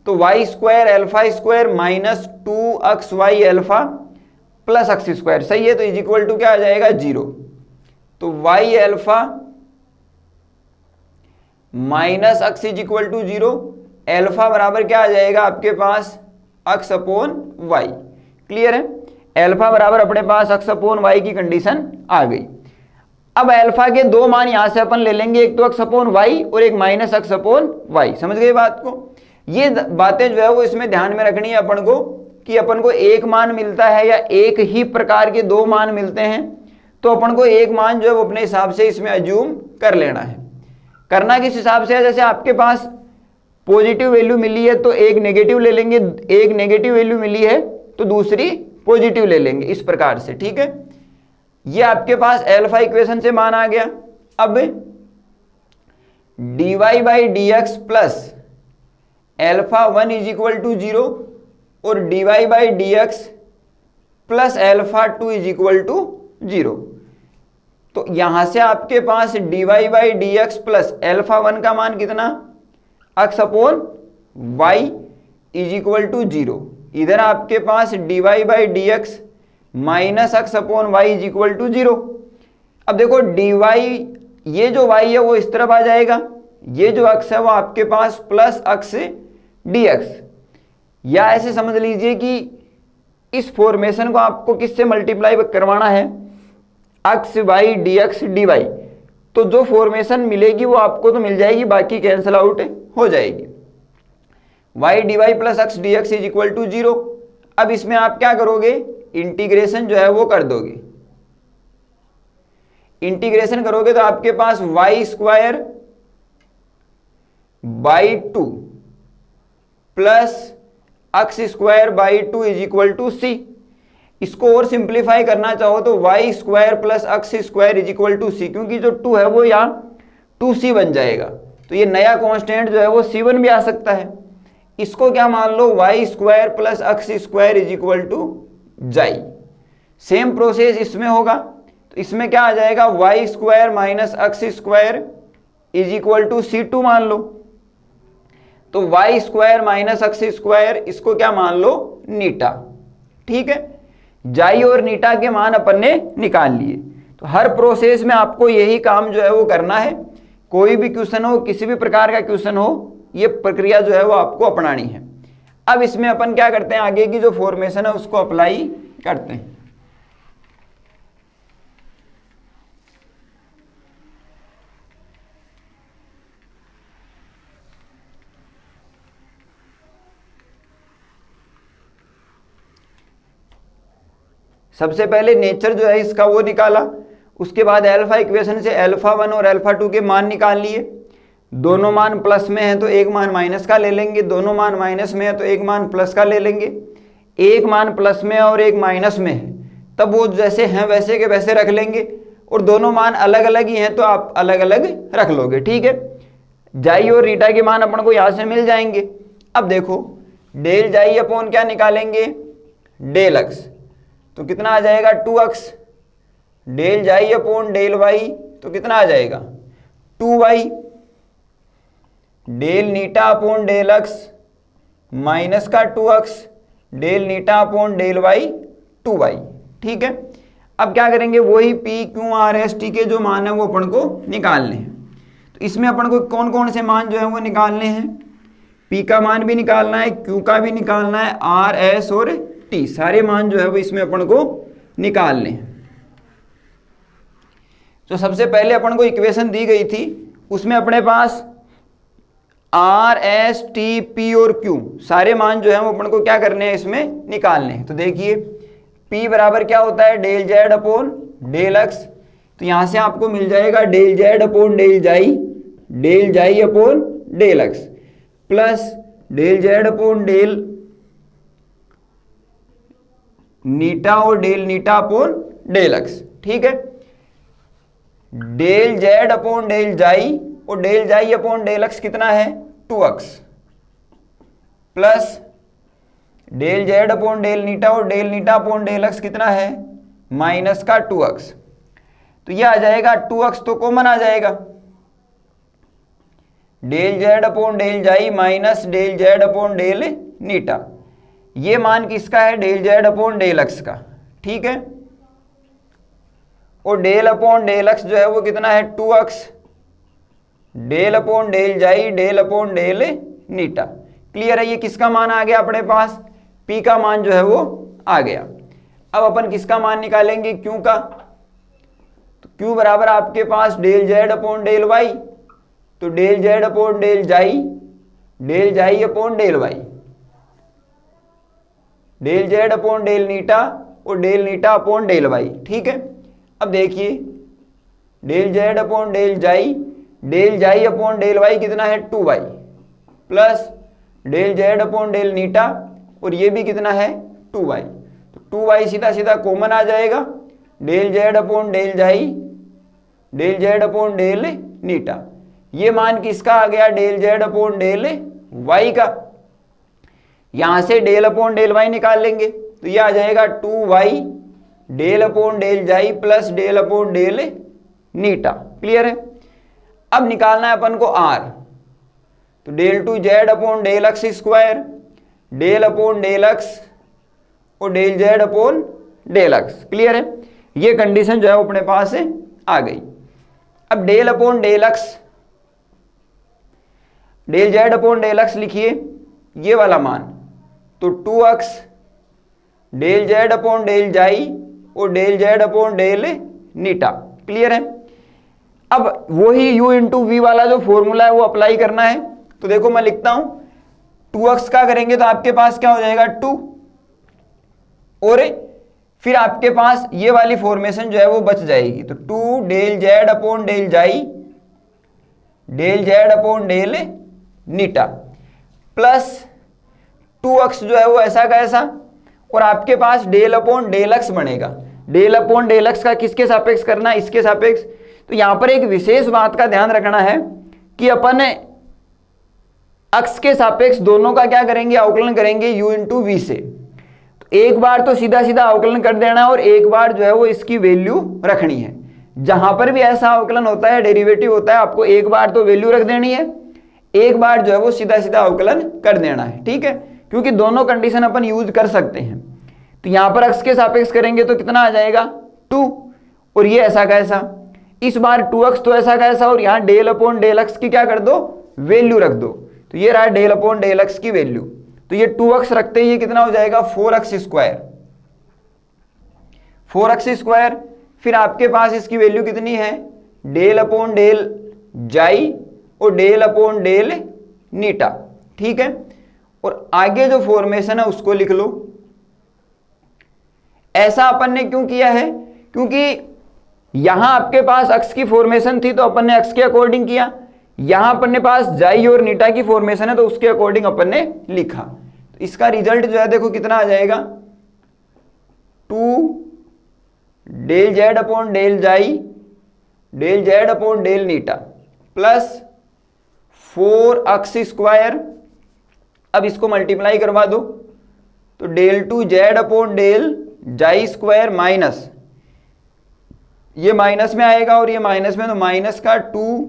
तो Y square alpha square minus 2xy alpha plus x square, सही है। तो इज इक्वल टू क्या आ जाएगा 0। तो y alpha minus x is equal to 0, alpha बराबर क्या आ जाएगा आपके पास एक्स अपॉन वाई। क्लियर है, एल्फा बराबर अपने पास एक्स अपॉन वाई की कंडीशन आ गई। अब एल्फा के दो मान यहां से अपन ले लेंगे, एक तो एक्स अपॉन वाई और एक माइनस एक्स अपॉन वाई। समझ गए बात को। ये बातें जो है वो इसमें ध्यान में रखनी है अपन को कि अपन को एक मान मिलता है या एक ही प्रकार के दो मान मिलते हैं तो अपन को एक मान जो है वो अपने हिसाब से इसमें अज्यूम कर लेना है। करना किस हिसाब से है, जैसे आपके पास पॉजिटिव वैल्यू मिली है तो एक नेगेटिव ले लेंगे, एक नेगेटिव वैल्यू मिली है तो दूसरी पॉजिटिव ले लेंगे, इस प्रकार से। ठीक है, ये आपके पास एल्फा इक्वेशन से मान आ गया। अब dy by d x plus alpha 1 is equal to 0 और dy by d x plus alpha 2 is equal to 0। तो यहां से आपके पास dy by d x plus alpha 1 का मान कितना, x upon y is equal to 0। इधर आपके पास dy by d x minus x upon y is equal to 0। अब देखो dy, ये जो y है वो इस तरफ आ जाएगा, ये जो x है वो आपके पास प्लस एक्स dx, या ऐसे समझ लीजिए कि इस फॉर्मेशन को आपको किससे मल्टीप्लाई करवाना है, x y d x d y. तो जो फॉर्मेशन मिलेगी वो आपको तो मिल जाएगी, बाकी कैंसिल आउट हो जाएगी। Y d y plus x d x is equal to 0। अब इसमें आप क्या करोगे, इंटीग्रेशन जो है वो कर दोगे। इंटीग्रेशन करोगे तो आपके पास Y square by 2 plus x square by 2 is equal to C. इसको और सिंप्लीफाई करना चाहो तो Y square plus x square is equal to C, क्योंकि जो 2 है वो यहाँ 2c बन जाएगा। तो ये नया कांस्टेंट जो है वो c1 भी आ सकता है। इसको क्या मान लो, Y square plus x square is equal to xi. Same process इसमें होगा, तो इसमें क्या आ जाएगा, Y square minus x square is equal to c2 मान लो। तो Y square minus x square, इसको क्या मान लो, नीटा। ठीक है, जाई और नीटा के मान अपन ने निकाल लिए। तो हर प्रोसेस में आपको यही काम जो है वो करना है। कोई भी क्वेश्चन हो, किसी भी प्रकार का क्वेश्चन हो, ये प्रक्रिया जो है वो आपको अपनानी है। अब इसमें अपन क्या करते हैं, आगे की जो फॉर्मेशन है उसको अप्लाई करते हैं। सबसे पहले नेचर जो है इसका वो निकाला, उसके बाद एल्फा इक्वेशन से एल्फा 1 और एल्फा 2 के मान निकाल लिए। दोनों मान प्लस में है तो एक मान माइनस का ले लेंगे, दोनों मान माइनस में है तो एक मान प्लस का ले लेंगे। एक मान प्लस में और एक माइनस में है तब वो जैसे हैं वैसे के वैसे रख लेंगे, और दोनों मान अलग अलग ही हैं तो आप अलग अलग रख लोगे। ठीक है, जाई और रीटा के मान अपन को यहाँ से मिल जाएंगे। अब देखो डेल जाई अपॉन क्या निकालेंगे, डेल एक्स, तो कितना आ जाएगा 2x। डेल जाई अपॉन डेल वाई तो कितना आ जाएगा 2y। डेल नीटा अपॉन डेल एक्स माइनस का 2x, डेल नीटा अपॉन डेल वाई 2y। ठीक है, अब क्या करेंगे, वही P Q R S T के जो मान है वो अपन को निकालने हैं। तो इसमें अपन को कौन कौन से मान जो है वो निकालने हैं, P का मान भी निकालना है, Q का भी निकालना है, R, S और T सारे मान जो है वो इसमें अपन को निकालने हैं। तो सबसे पहले अपन को इक्वेशन दी गई थी, उसमें अपने पास R, S, T, P और Q सारे मान जो है वो अपन को क्या करने हैं, इसमें निकालने हैं। तो देखिए P बराबर क्या होता है, del Z upon del X. तो यहां से आपको मिल जाएगा डेल जेड अपॉन डेल जाई upon del X plus del Z upon del eta और डेल नीटा अपॉन डेल एक्स। ठीक है, del Z upon del xi और डेल जाई अपॉन डेल एक्स कितना है, 2x plus del Z upon del eta और del नीटा upon del X कितना है, माइनस का 2x। तो ये आ जाएगा 2x तो कॉमन आ जाएगा, del Z upon del xi minus del Z upon del eta. ये मान किसका है, del Z upon del x का। ठीक है, और डेल अपॉन डेल एक्स जो है वो कितना है, 2x del upon del xi del upon del eta. Clear है, ये किसका मान आ गया अपने पास, P का मान जो है वो आ गया। अब अपन किसका मान निकालेंगे, Q का। तो Q बराबर आपके पास del Z upon del Y, तो डेल जेड अपॉन डेल जाई upon del Y, del Z upon del eta और डेल नीटा अपॉन डेल वाई। ठीक है, अब देखिए डेल जेड अपॉन डेल जाई अपॉन डेल वाई कितना है, 2y plus del Z upon del eta और ये भी कितना है, 2y। तो 2y सीधा सीधा कॉमन आ जाएगा, del Z upon del Z upon del eta. ये मान किसका आ गया, del Z upon del y का। यहां से डेल अपॉन डेल y निकाल लेंगे तो ये आ जाएगा 2y del upon del xi plus del upon del eta. Clear है, अब निकालना है अपन को r। तो del two Z upon del x square del upon del x और del Z upon del X. Clear है, ये कंडीशन जो है वो अपने पास है आ गई। अब del upon del x, del Z upon del x लिखिए ये वाला मान, तो 2x del Z upon del xi और del Z upon del eta. Clear है, अब वही u इंटू वी वाला जो फॉर्मूला है वो अप्लाई करना है। तो देखो मैं लिखता हूं, 2x का करेंगे तो आपके पास क्या हो जाएगा 2, और फिर आपके पास ये वाली फॉर्मेशन जो है वो बच जाएगी। तो 2 del Z upon del xi del Z upon del eta plus 2x जो है वो ऐसा का ऐसा, और आपके पास डेल अपॉन डेल एक्स बनेगा। डेल अपॉन डेल एक्स का किसके सापेक्ष करना है, इसके सापेक्ष। तो यहां पर एक विशेष बात का ध्यान रखना है कि अपन अक्ष के सापेक्ष दोनों का क्या करेंगे, अवकलन करेंगे u इंटू वी से। तो एक बार तो सीधा सीधा अवकलन कर देना और एक बार जो है वो इसकी वैल्यू रखनी है। जहां पर भी ऐसा अवकलन होता है, डेरिवेटिव होता है, आपको एक बार तो वैल्यू रख देनी है, एक बार जो है वो सीधा सीधा अवकलन कर देना है। ठीक है, क्योंकि दोनों कंडीशन अपन यूज कर सकते हैं। तो यहां पर अक्ष के सापेक्ष करेंगे तो कितना आ जाएगा 2, और ये ऐसा का ऐसा। इस बार 2x तो ऐसा का ऐसा, और यहां डेल अपॉन डेल एक्स की क्या कर दो, वैल्यू रख दो। तो ये रहा डेल अपॉन डेल एक्स की वैल्यू। तो ये 2x रखते ही ये कितना हो जाएगा 4x स्क्वायर। फिर आपके पास इसकी वैल्यू कितनी है, डेल अपॉन डेल जाई और डेल अपॉन डेल नीटा। ठीक है, और आगे जो फॉर्मेशन है उसको लिख लो। ऐसा अपन ने क्यों किया है, क्योंकि यहां आपके पास अक्ष की फॉर्मेशन थी तो अपन ने अक्ष के अकॉर्डिंग किया, यहां अपन ने पास जाई और नीटा की फॉर्मेशन है तो उसके अकॉर्डिंग अपन ने लिखा। तो इसका रिजल्ट जो है देखो कितना आ जाएगा, 2 del Z upon del xi del Z upon del eta plus 4x square. अब इसको मल्टीप्लाई करवा दो तो del two Z upon del xi square minus, ये माइनस में आएगा और ये माइनस में, तो माइनस का 2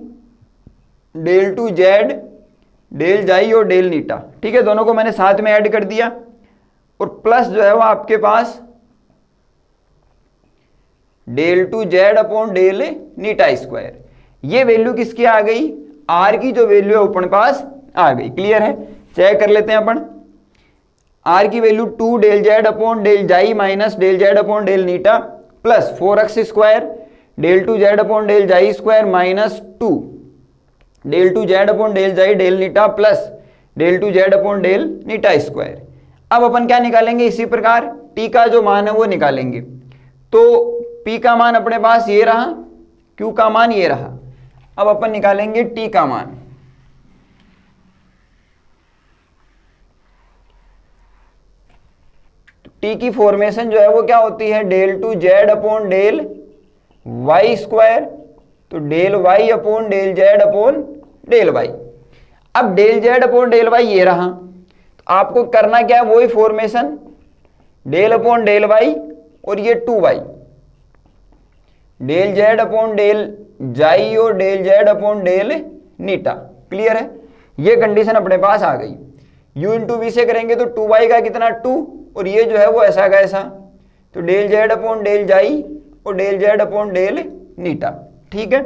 del two Z del xi और डेल नीटा। ठीक है, दोनों को मैंने साथ में ऐड कर दिया, और प्लस जो है वो आपके पास del two Z upon del eta square. ये वैल्यू किसकी आ गई, आर की जो वैल्यू है अपने पास आ गई। क्लियर है, चेक कर लेते हैं अपन। आर की value 2 del Z upon del xi minus del Z upon del eta plus 4x square del 2 z upon del xi square minus 2 del 2 z upon del xi del eta plus del 2 z upon del eta square. अब अपन क्या निकालेंगे, इसी प्रकार T का जो मान है वो निकालेंगे। तो पी का मान अपने पास ये रहा, क्यू का मान ये रहा। अब अपन निकालेंगे टी का मान। टी की फॉर्मेशन जो है वो क्या होती है, del 2 z upon del Y square, तो del y upon del Z upon del y. अब del Z upon del Y ये रहा, तो आपको करना क्या है, वही formation del upon del Y और ये 2y del Z upon del xi और del Z upon del eta. Clear है, ये कंडीशन अपने पास आ गई। u इंटू वी से करेंगे तो 2y का कितना 2 और ये जो है वो ऐसा का ऐसा, तो del Z upon del xi और del Z upon del eta. ठीक है,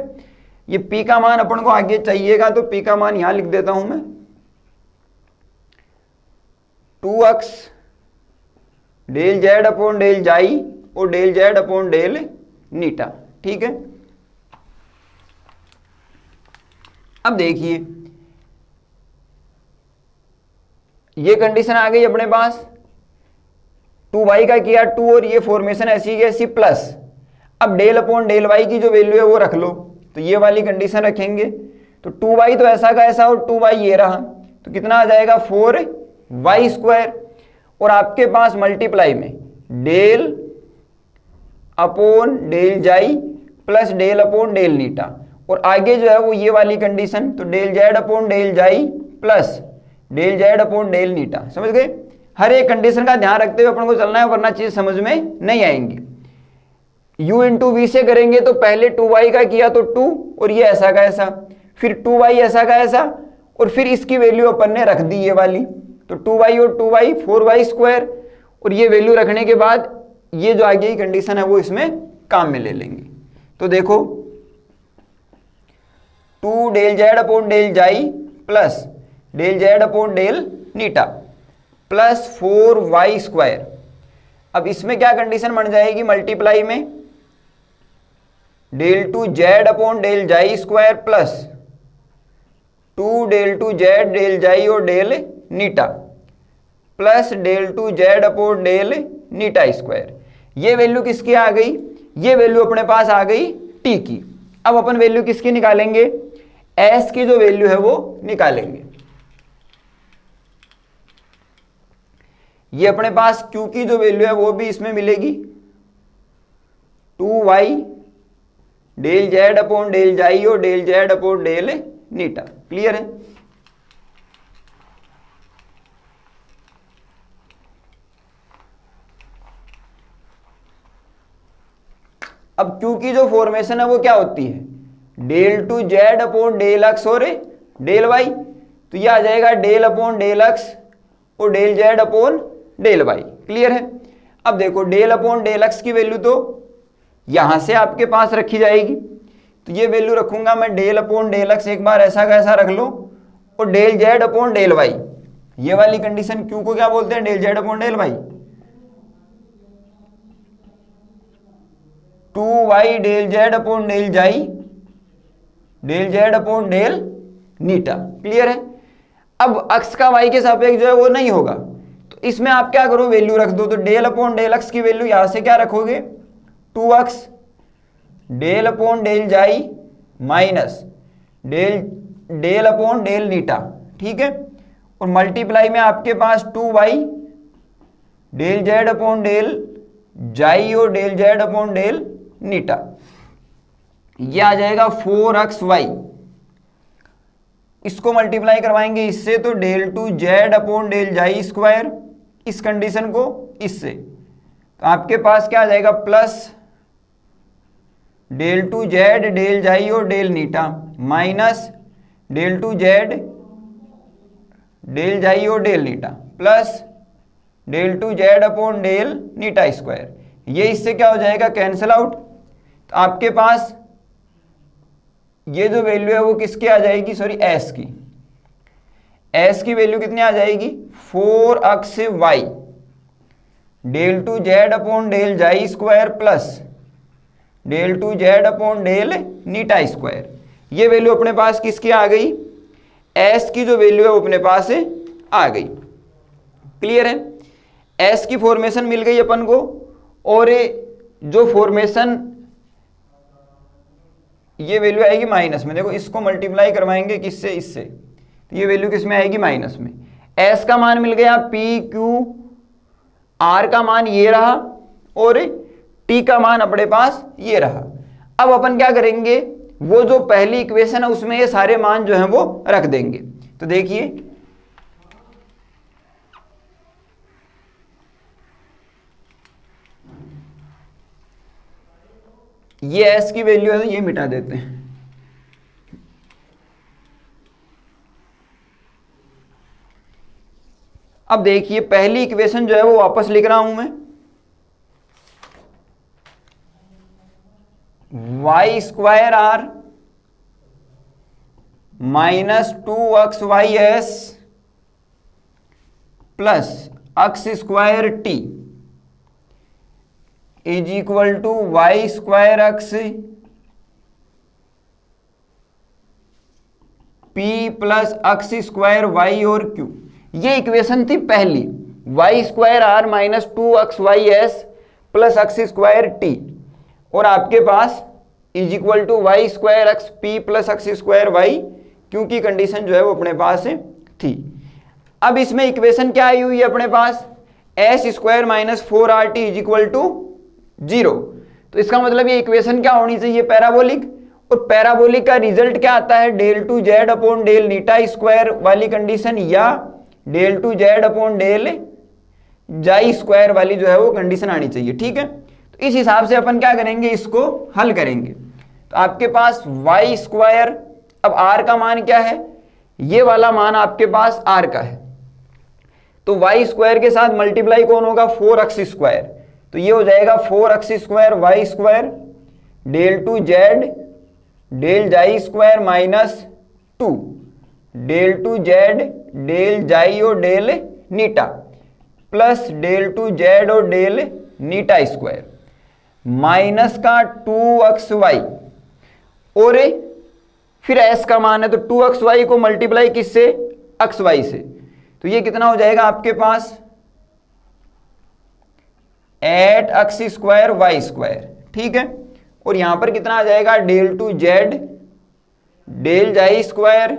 ये p का मान अपन को आगे चाहिएगा, तो p का मान यहां लिख देता हूं मैं 2x del Z upon del xi और del Z upon del eta. ठीक है, अब देखिए ये कंडीशन आ गई अपने पास, 2y का किया 2 और ये फॉर्मेशन ऐसी की ऐसी प्लस। अब डेल अपॉन डेल y की जो वैल्यू है वो रख लो, तो ये वाली कंडीशन रखेंगे, तो 2y तो ऐसा का ऐसा और 2y ये रहा, तो कितना आ जाएगा 4y स्क्वायर। और आपके पास मल्टीप्लाई में del upon del xi plus del upon del eta, और आगे जो है वो ये वाली कंडीशन, तो del Z upon del xi plus del Z upon del eta. समझ गए, हर एक कंडीशन का ध्यान रखते हुए अपन को चलना है, वरना चीज समझ में नहीं आएंगी। u इंटू वी से करेंगे तो पहले 2y का किया तो 2 और ये ऐसा का ऐसा, फिर 2y ऐसा का ऐसा, और फिर इसकी वैल्यू अपन ने रख दी ये वाली, तो 2y और 2y 4y स्क्वायर, और ये वैल्यू रखने के बाद ये जो आगे की कंडीशन है वो इसमें काम में ले लेंगे। तो देखो 2 del Z upon del xi plus del Z upon del eta plus 4y square. अब इसमें क्या कंडीशन बन जाएगी, मल्टीप्लाई में del 2 z upon del xi square plus 2 del 2 z del xi और del eta plus del 2 z upon del eta square. ये value किसकी आ गई, ये वैल्यू अपने पास आ गई टी की। अब अपन वैल्यू किसकी निकालेंगे, एस की जो वैल्यू है वो निकालेंगे। ये अपने पास क्यू की जो वैल्यू है वो भी इसमें मिलेगी, 2y del Z upon del xi और del Z upon del eta. Clear है, अब क्यू की जो फॉर्मेशन है वो क्या होती है, del 2 z upon del x और डेल वाई, तो ये आ जाएगा डेल अपॉन डेल एक्स और del Z upon del y. Clear है, अब देखो डेल अपॉन डेल एक्स की वैल्यू तो यहां से आपके पास रखी जाएगी, तो ये वैल्यू रखूंगा मैं डेल अपॉन डेल एक्स, एक बार ऐसा कैसा रख लो, और del Z upon del Y, ये वाली कंडीशन क्यू को क्या बोलते हैं, del Z upon del y, 2y del Z upon del xi del Z upon del eta. Clear है, अब x का y के सापेक्ष जो है वो नहीं होगा, तो इसमें आप क्या करो, वैल्यू रख दो, तो डेल अपॉन डेल x की वैल्यू यहां से क्या रखोगे, 2x del upon del xi minus del upon del eta. ठीक है, और मल्टीप्लाई में आपके पास 2y del Z upon del xi और del Z upon del eta, ये आ जाएगा 4xy। इसको मल्टीप्लाई करवाएंगे इससे, तो del 2 z upon del xi square, इस कंडीशन को इससे, तो आपके पास क्या आ जाएगा, plus del 2 z del xi और del eta minus del 2 z del xi और del eta plus del 2 z upon del eta square. ये इससे क्या हो जाएगा, कैंसिल आउट, तो आपके पास ये जो वैल्यू है वो किसकी आ जाएगी, सॉरी एस की। एस की वैल्यू कितनी आ जाएगी 4xy del two Z upon del xi square plus del two Z upon del eta square. ये वैल्यू अपने पास किसकी आ गई, एस की जो वैल्यू है वो अपने पास आ गई। क्लियर है, एस की फॉर्मेशन मिल गई अपन को, और जो फॉर्मेशन ये वैल्यू आएगी माइनस में। देखो इसको मल्टीप्लाई करवाएंगे किससे, इससे, तो ये वैल्यू किस में आएगी, माइनस में। एस का मान मिल गया पी क्यू, आर का मान ये रहा, और टी का मान अपने पास ये रहा। अब अपन क्या करेंगे, वो जो पहली इक्वेशन है उसमें ये सारे मान जो हैं वो रख देंगे। तो देखिए ये एस की वैल्यू है, ये मिटा देते हैं। अब देखिए पहली इक्वेशन जो है वो वापस लिख रहा हूं मैं, y square R minus 2xys plus x square T is equal to y square x P plus x square y और क्यू। ये इक्वेशन थी पहली, y square R minus 2xys plus x square T, और आपके पास is equal to y square x P plus x square y Q की condition जो है वो अपने पास थी। अब इसमें इक्वेशन क्या आई हुई है अपने पास, S square minus 4rt is equal to 0। तो इसका मतलब ये इक्वेशन क्या होनी चाहिए, पैराबोलिक, और पैराबोलिक का रिजल्ट क्या आता है, del two Z upon del eta square वाली कंडीशन, या del two Z upon del xi square वाली जो है वो कंडीशन आनी चाहिए। ठीक है, तो इस हिसाब से अपन क्या करेंगे, इसको हल करेंगे। तो आपके पास वाई स्क्वायर, अब आर का मान क्या है, ये वाला मान आपके पास आर का है, तो वाई स्क्वायर के साथ मल्टीप्लाई कौन होगा, 4x स्क्वायर, तो ये हो जाएगा 4x square y square del two Z del xi square minus 2 del two Z del xi और del eta plus del two Z और डेल नीटा स्क्वायर माइनस का 2xy, और फिर s का मान है तो 2xy को मल्टीप्लाई किससे, xy से, तो ये कितना हो जाएगा आपके पास 8x स्क्वायर वाई स्क्वायर। ठीक है, और यहां पर कितना आ जाएगा, del two Z del xi square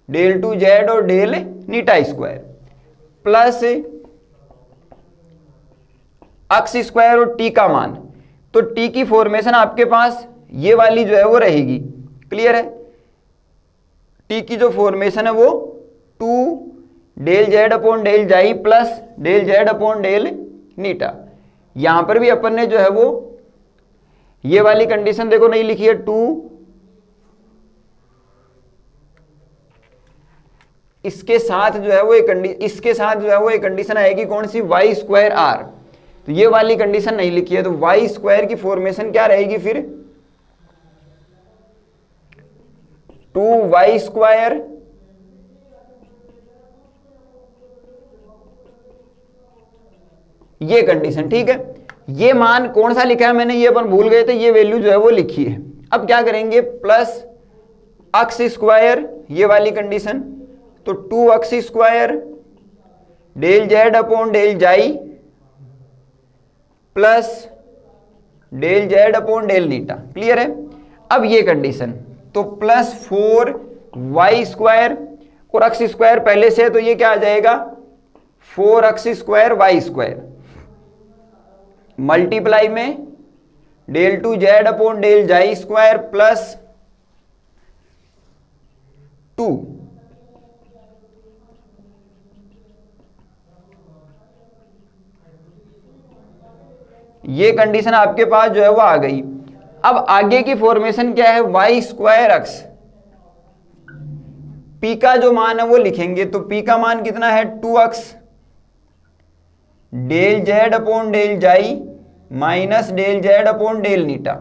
del two Z और del eta square plus x square और टी का मान, तो टी की फॉर्मेशन आपके पास ये वाली जो है वो रहेगी। क्लियर है, टी की जो फॉर्मेशन है वो 2 del Z upon del xi plus del Z upon del eta. यहां पर भी अपन ने जो है वो ये वाली कंडीशन देखो नहीं लिखी है, 2 इसके साथ जो है वो इसके साथ जो है वो एक कंडीशन आएगी, कौन सी, वाई स्क्वायर आर, तो ये वाली कंडीशन नहीं लिखी है, तो वाई स्क्वायर की फॉर्मेशन क्या रहेगी फिर, 2y स्क्वायर ये कंडीशन। ठीक है, ये मान कौन सा लिखा है मैंने, ये अपन भूल गए थे, ये वैल्यू जो है वो लिखी है। अब क्या करेंगे, प्लस एक्स स्क्वायर ये वाली कंडीशन, तो 2x square del Z upon del xi plus del Z upon del eta. Clear है, अब ये कंडीशन, तो प्लस 4y स्क्वायर और एक्स स्क्वायर पहले से है, तो ये क्या आ जाएगा 4x square y square multiply में del two Z upon del xi square plus 2 ये कंडीशन आपके पास जो है वो आ गई। अब आगे की फॉर्मेशन क्या है, वाई स्क्वायर एक्स, पी का जो मान है वो लिखेंगे, तो पी का मान कितना है 2x del Z upon del xi minus del Z upon del eta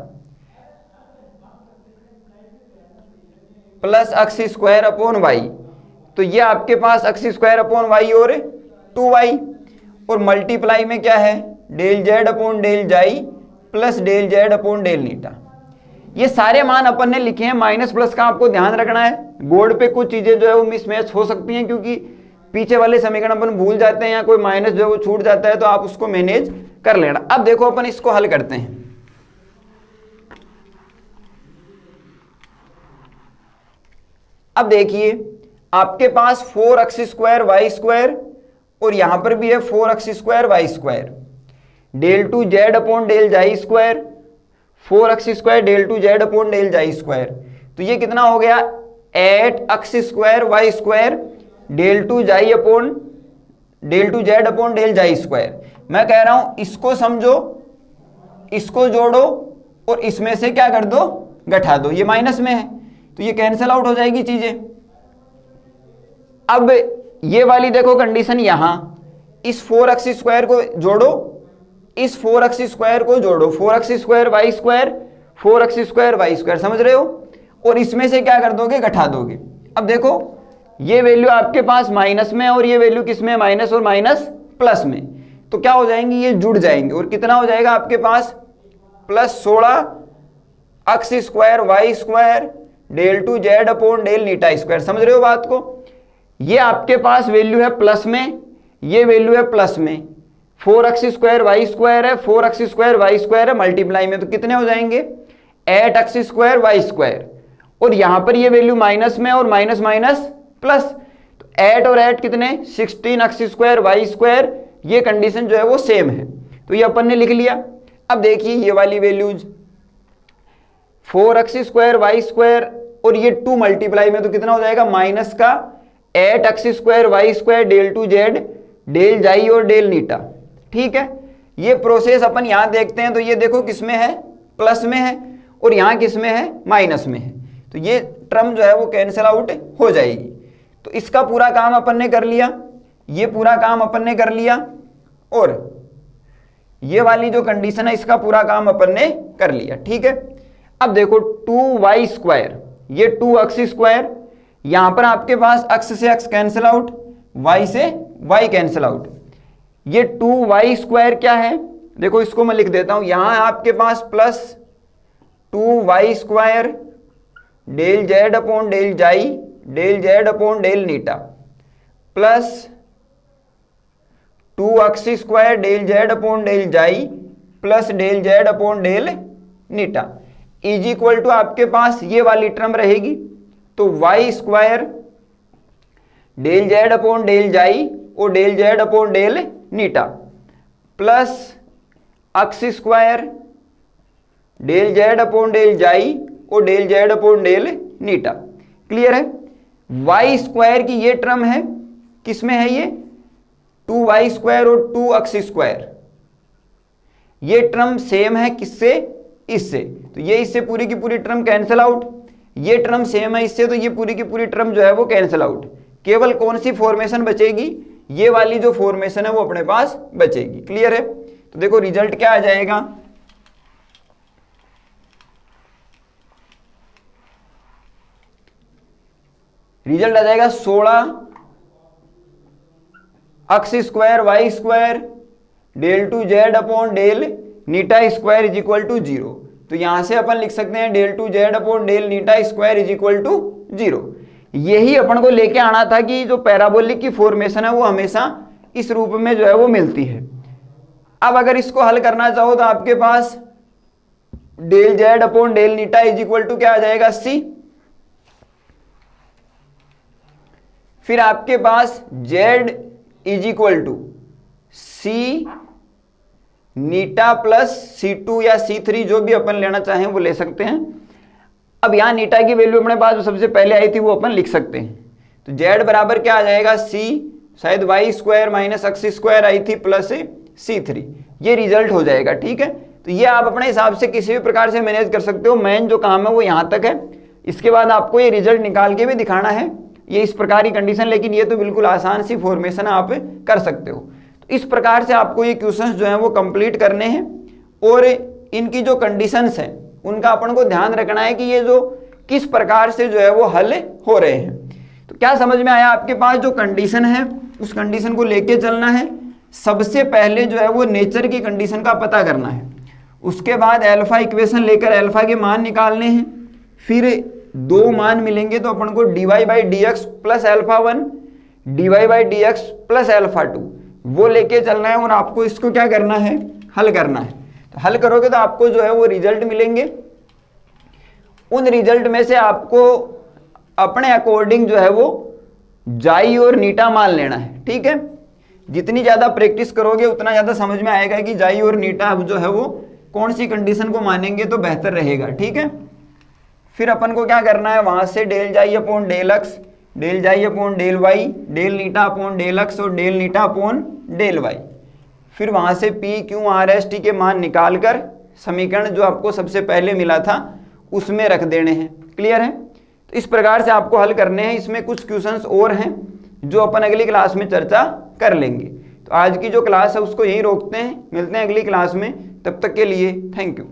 plus x square upon y. तो ये आपके पास एक्स स्क्वायर अपॉन वाई और 2y, और मल्टीप्लाई में क्या है del Z upon del xi plus del Z upon del eta. ये सारे मान अपन ने लिखे हैं, माइनस प्लस का आपको ध्यान रखना है। बोर्ड पे कुछ चीजें जो है वो मिसमैच हो सकती हैं, क्योंकि पीछे वाले समीकरण अपन भूल जाते हैं या कोई माइनस जो है वो छूट जाता है, तो आप उसको मैनेज कर लेना। अब देखो अपन इसको हल करते हैं। अब देखिए आपके पास 4x स्क्वायर वाई स्क्वायर और यहां पर भी है 4x square y square, del two Z upon del xi square, 4x square del two Z upon del xi square. तो ये कितना हो गया 8x square y square del two xi upon del two Z upon del xi square. मैं कह रहा हूं इसको समझो, इसको जोड़ो और इसमें से क्या कर दो घटा दो, ये माइनस में है तो ये कैंसिल आउट हो जाएगी चीजें। अब ये वाली देखो कंडीशन, यहां इस 4x स्क्वायर को जोड़ो, इस 4x स्क्वायर को जोड़ो, 4x square y square 4x square y square, समझ रहे हो, और इसमें से क्या कर दोगे घटा दोगे। अब देखो ये वैल्यू आपके पास माइनस में और ये वैल्यू किस में, माइनस और माइनस प्लस में, तो क्या हो जाएंगी ये जुड़ जाएंगे और कितना हो जाएगा आपके पास plus 16x square y square del two Z upon del eta square. समझ रहे हो बात को, ये आपके पास वैल्यू है प्लस में, ये वैल्यू है प्लस में, 4x स्क्वायर वाई स्क्वायर है, 4x स्क्वायर वाई स्क्वायर है मल्टीप्लाई में, तो कितने हो जाएंगे 8x स्क्वायर वाई स्क्वायर, और यहां पर ये वैल्यू माइनस में और माइनस माइनस प्लस, तो 8 और 8 कितने 16x स्क्वायर वाई स्क्वायर। ये कंडीशन जो है वो सेम है, तो ये अपन ने लिख लिया। अब देखिए ये वाली values 4x square y square और ये 2 मल्टीप्लाई में, तो कितना हो जाएगा माइनस का 8x square y square del two Z del xi और डेल नीटा। ठीक है, ये प्रोसेस अपन यहां देखते हैं, तो ये देखो किसमें है प्लस में है और यहां किसमें है माइनस में है, तो ये टर्म जो है वो कैंसिल आउट हो जाएगी। तो इसका पूरा काम अपन ने कर लिया, ये पूरा काम अपन ने कर लिया, और ये वाली जो कंडीशन है इसका पूरा काम अपन ने कर लिया। ठीक है, अब देखो 2y स्क्वायर, ये 2x स्क्वायर, यहां पर आपके पास x से x कैंसिल आउट, y से y कैंसिल आउट, ये 2y स्क्वायर क्या है देखो इसको मैं लिख देता हूं, यहां आपके पास plus 2y square del Z upon del xi del Z upon del eta plus 2x square del Z upon del xi plus del Z upon del eta is equal to आपके पास ये वाली टर्म रहेगी, तो y square del Z upon del xi और del Z upon del eta plus x square del Z upon del xi और del Z upon del eta. Clear है, y square की ये टर्म है, किसमें है ये 2y स्क्वायर और 2x स्क्वायर, ये टर्म सेम है किससे इससे, तो ये इससे पूरी की पूरी टर्म कैंसिल आउट, ये टर्म सेम है इससे, तो ये पूरी की पूरी टर्म जो है वो कैंसिल आउट। केवल कौन सी फॉर्मेशन बचेगी, ये वाली जो फॉर्मेशन है वो अपने पास बचेगी। क्लियर है, तो देखो रिजल्ट क्या आ जाएगा, रिजल्ट आ जाएगा 16x square y square del two Z upon del eta square is equal to 0। तो यहां से अपन लिख सकते हैं del two Z upon del eta square is equal to 0। यही अपन को लेके आना था कि जो पैराबोलिक की फॉर्मेशन है वो हमेशा इस रूप में जो है वो मिलती है। अब अगर इसको हल करना चाहो तो आपके पास del Z upon del eta is equal to क्या आ जाएगा c, फिर आपके पास z is equal to c eta प्लस c2 या c3 जो भी अपन लेना चाहें वो ले सकते हैं। अब यहां नीटा की वैल्यू अपने पास जो सबसे पहले आई थी वो अपन लिख सकते हैं, तो z बराबर क्या आ जाएगा c, शायद y square minus x square आई थी प्लस c3, ये रिजल्ट हो जाएगा। ठीक है, तो ये आप अपने हिसाब से किसी भी प्रकार से मैनेज कर सकते हो, मेन जो काम है वो यहां तक है, इसके बाद आपको ये रिजल्ट निकाल के भी दिखाना है, ये इस प्रकार की कंडीशन, लेकिन ये तो बिल्कुल आसान सी फॉर्मेशन आप कर सकते हो। तो इस प्रकार से आपको ये क्वेश्चंस जो हैं वो कंप्लीट करने हैं, और इनकी जो कंडीशंस हैं उनका अपन को ध्यान रखना है कि ये जो किस प्रकार से जो है वो हल हो रहे हैं। तो तो क्या समझ में आया? आपके पास जो कंडीशन है उस कंडीशन को लेके चलना है। सबसे पहले जो है वो नेचर की कंडीशन का पता करना है, उसके बाद अल्फा इक्वेशन लेकर अल्फा के मान निकालने हैं, फिर दो मान मिलेंगे तो अपन को dy by d x plus alpha 1 dy by d x plus alpha 2 वो लेके चलना है और आपको इसको क्या करना है? हल करना है। तो हल करोगे तो आपको जो है वो रिजल्ट मिलेंगे। उन रिजल्ट में से आपको अपने अकॉर्डिंग जो है वो जाई और नीटा मान लेना है, ठीक है। जितनी ज़्यादा प्रैक्टिस करोगे उतना ज़्यादा समझ में आएगा कि जाई और नीटा अब जो है वो कौन सी कंडीशन को मानेंगे तो बेहतर रहेगा, ठीक है। फिर अपन को क्या करना है? वहाँ से डेल जाई अपॉन डेल एक्स, डेल जाई अपॉन डेल वाई, डेल नीटा अपॉन डेल एक्स और डेल नीटा अपॉन डेल वाई। फिर वहाँ से P Q R S T के मान निकाल कर समीकरण जो आपको सबसे पहले मिला था उसमें रख देने हैं। क्लियर है? तो इस प्रकार से आपको हल करने हैं। इसमें कुछ क्वेश्चंस और हैं जो अपन अगली क्लास में चर्चा कर लेंगे। तो आज की जो क्लास है उसको यहीं रोकते हैं, मिलते हैं अगली क्लास में। तब तक के लिए थैंक यू।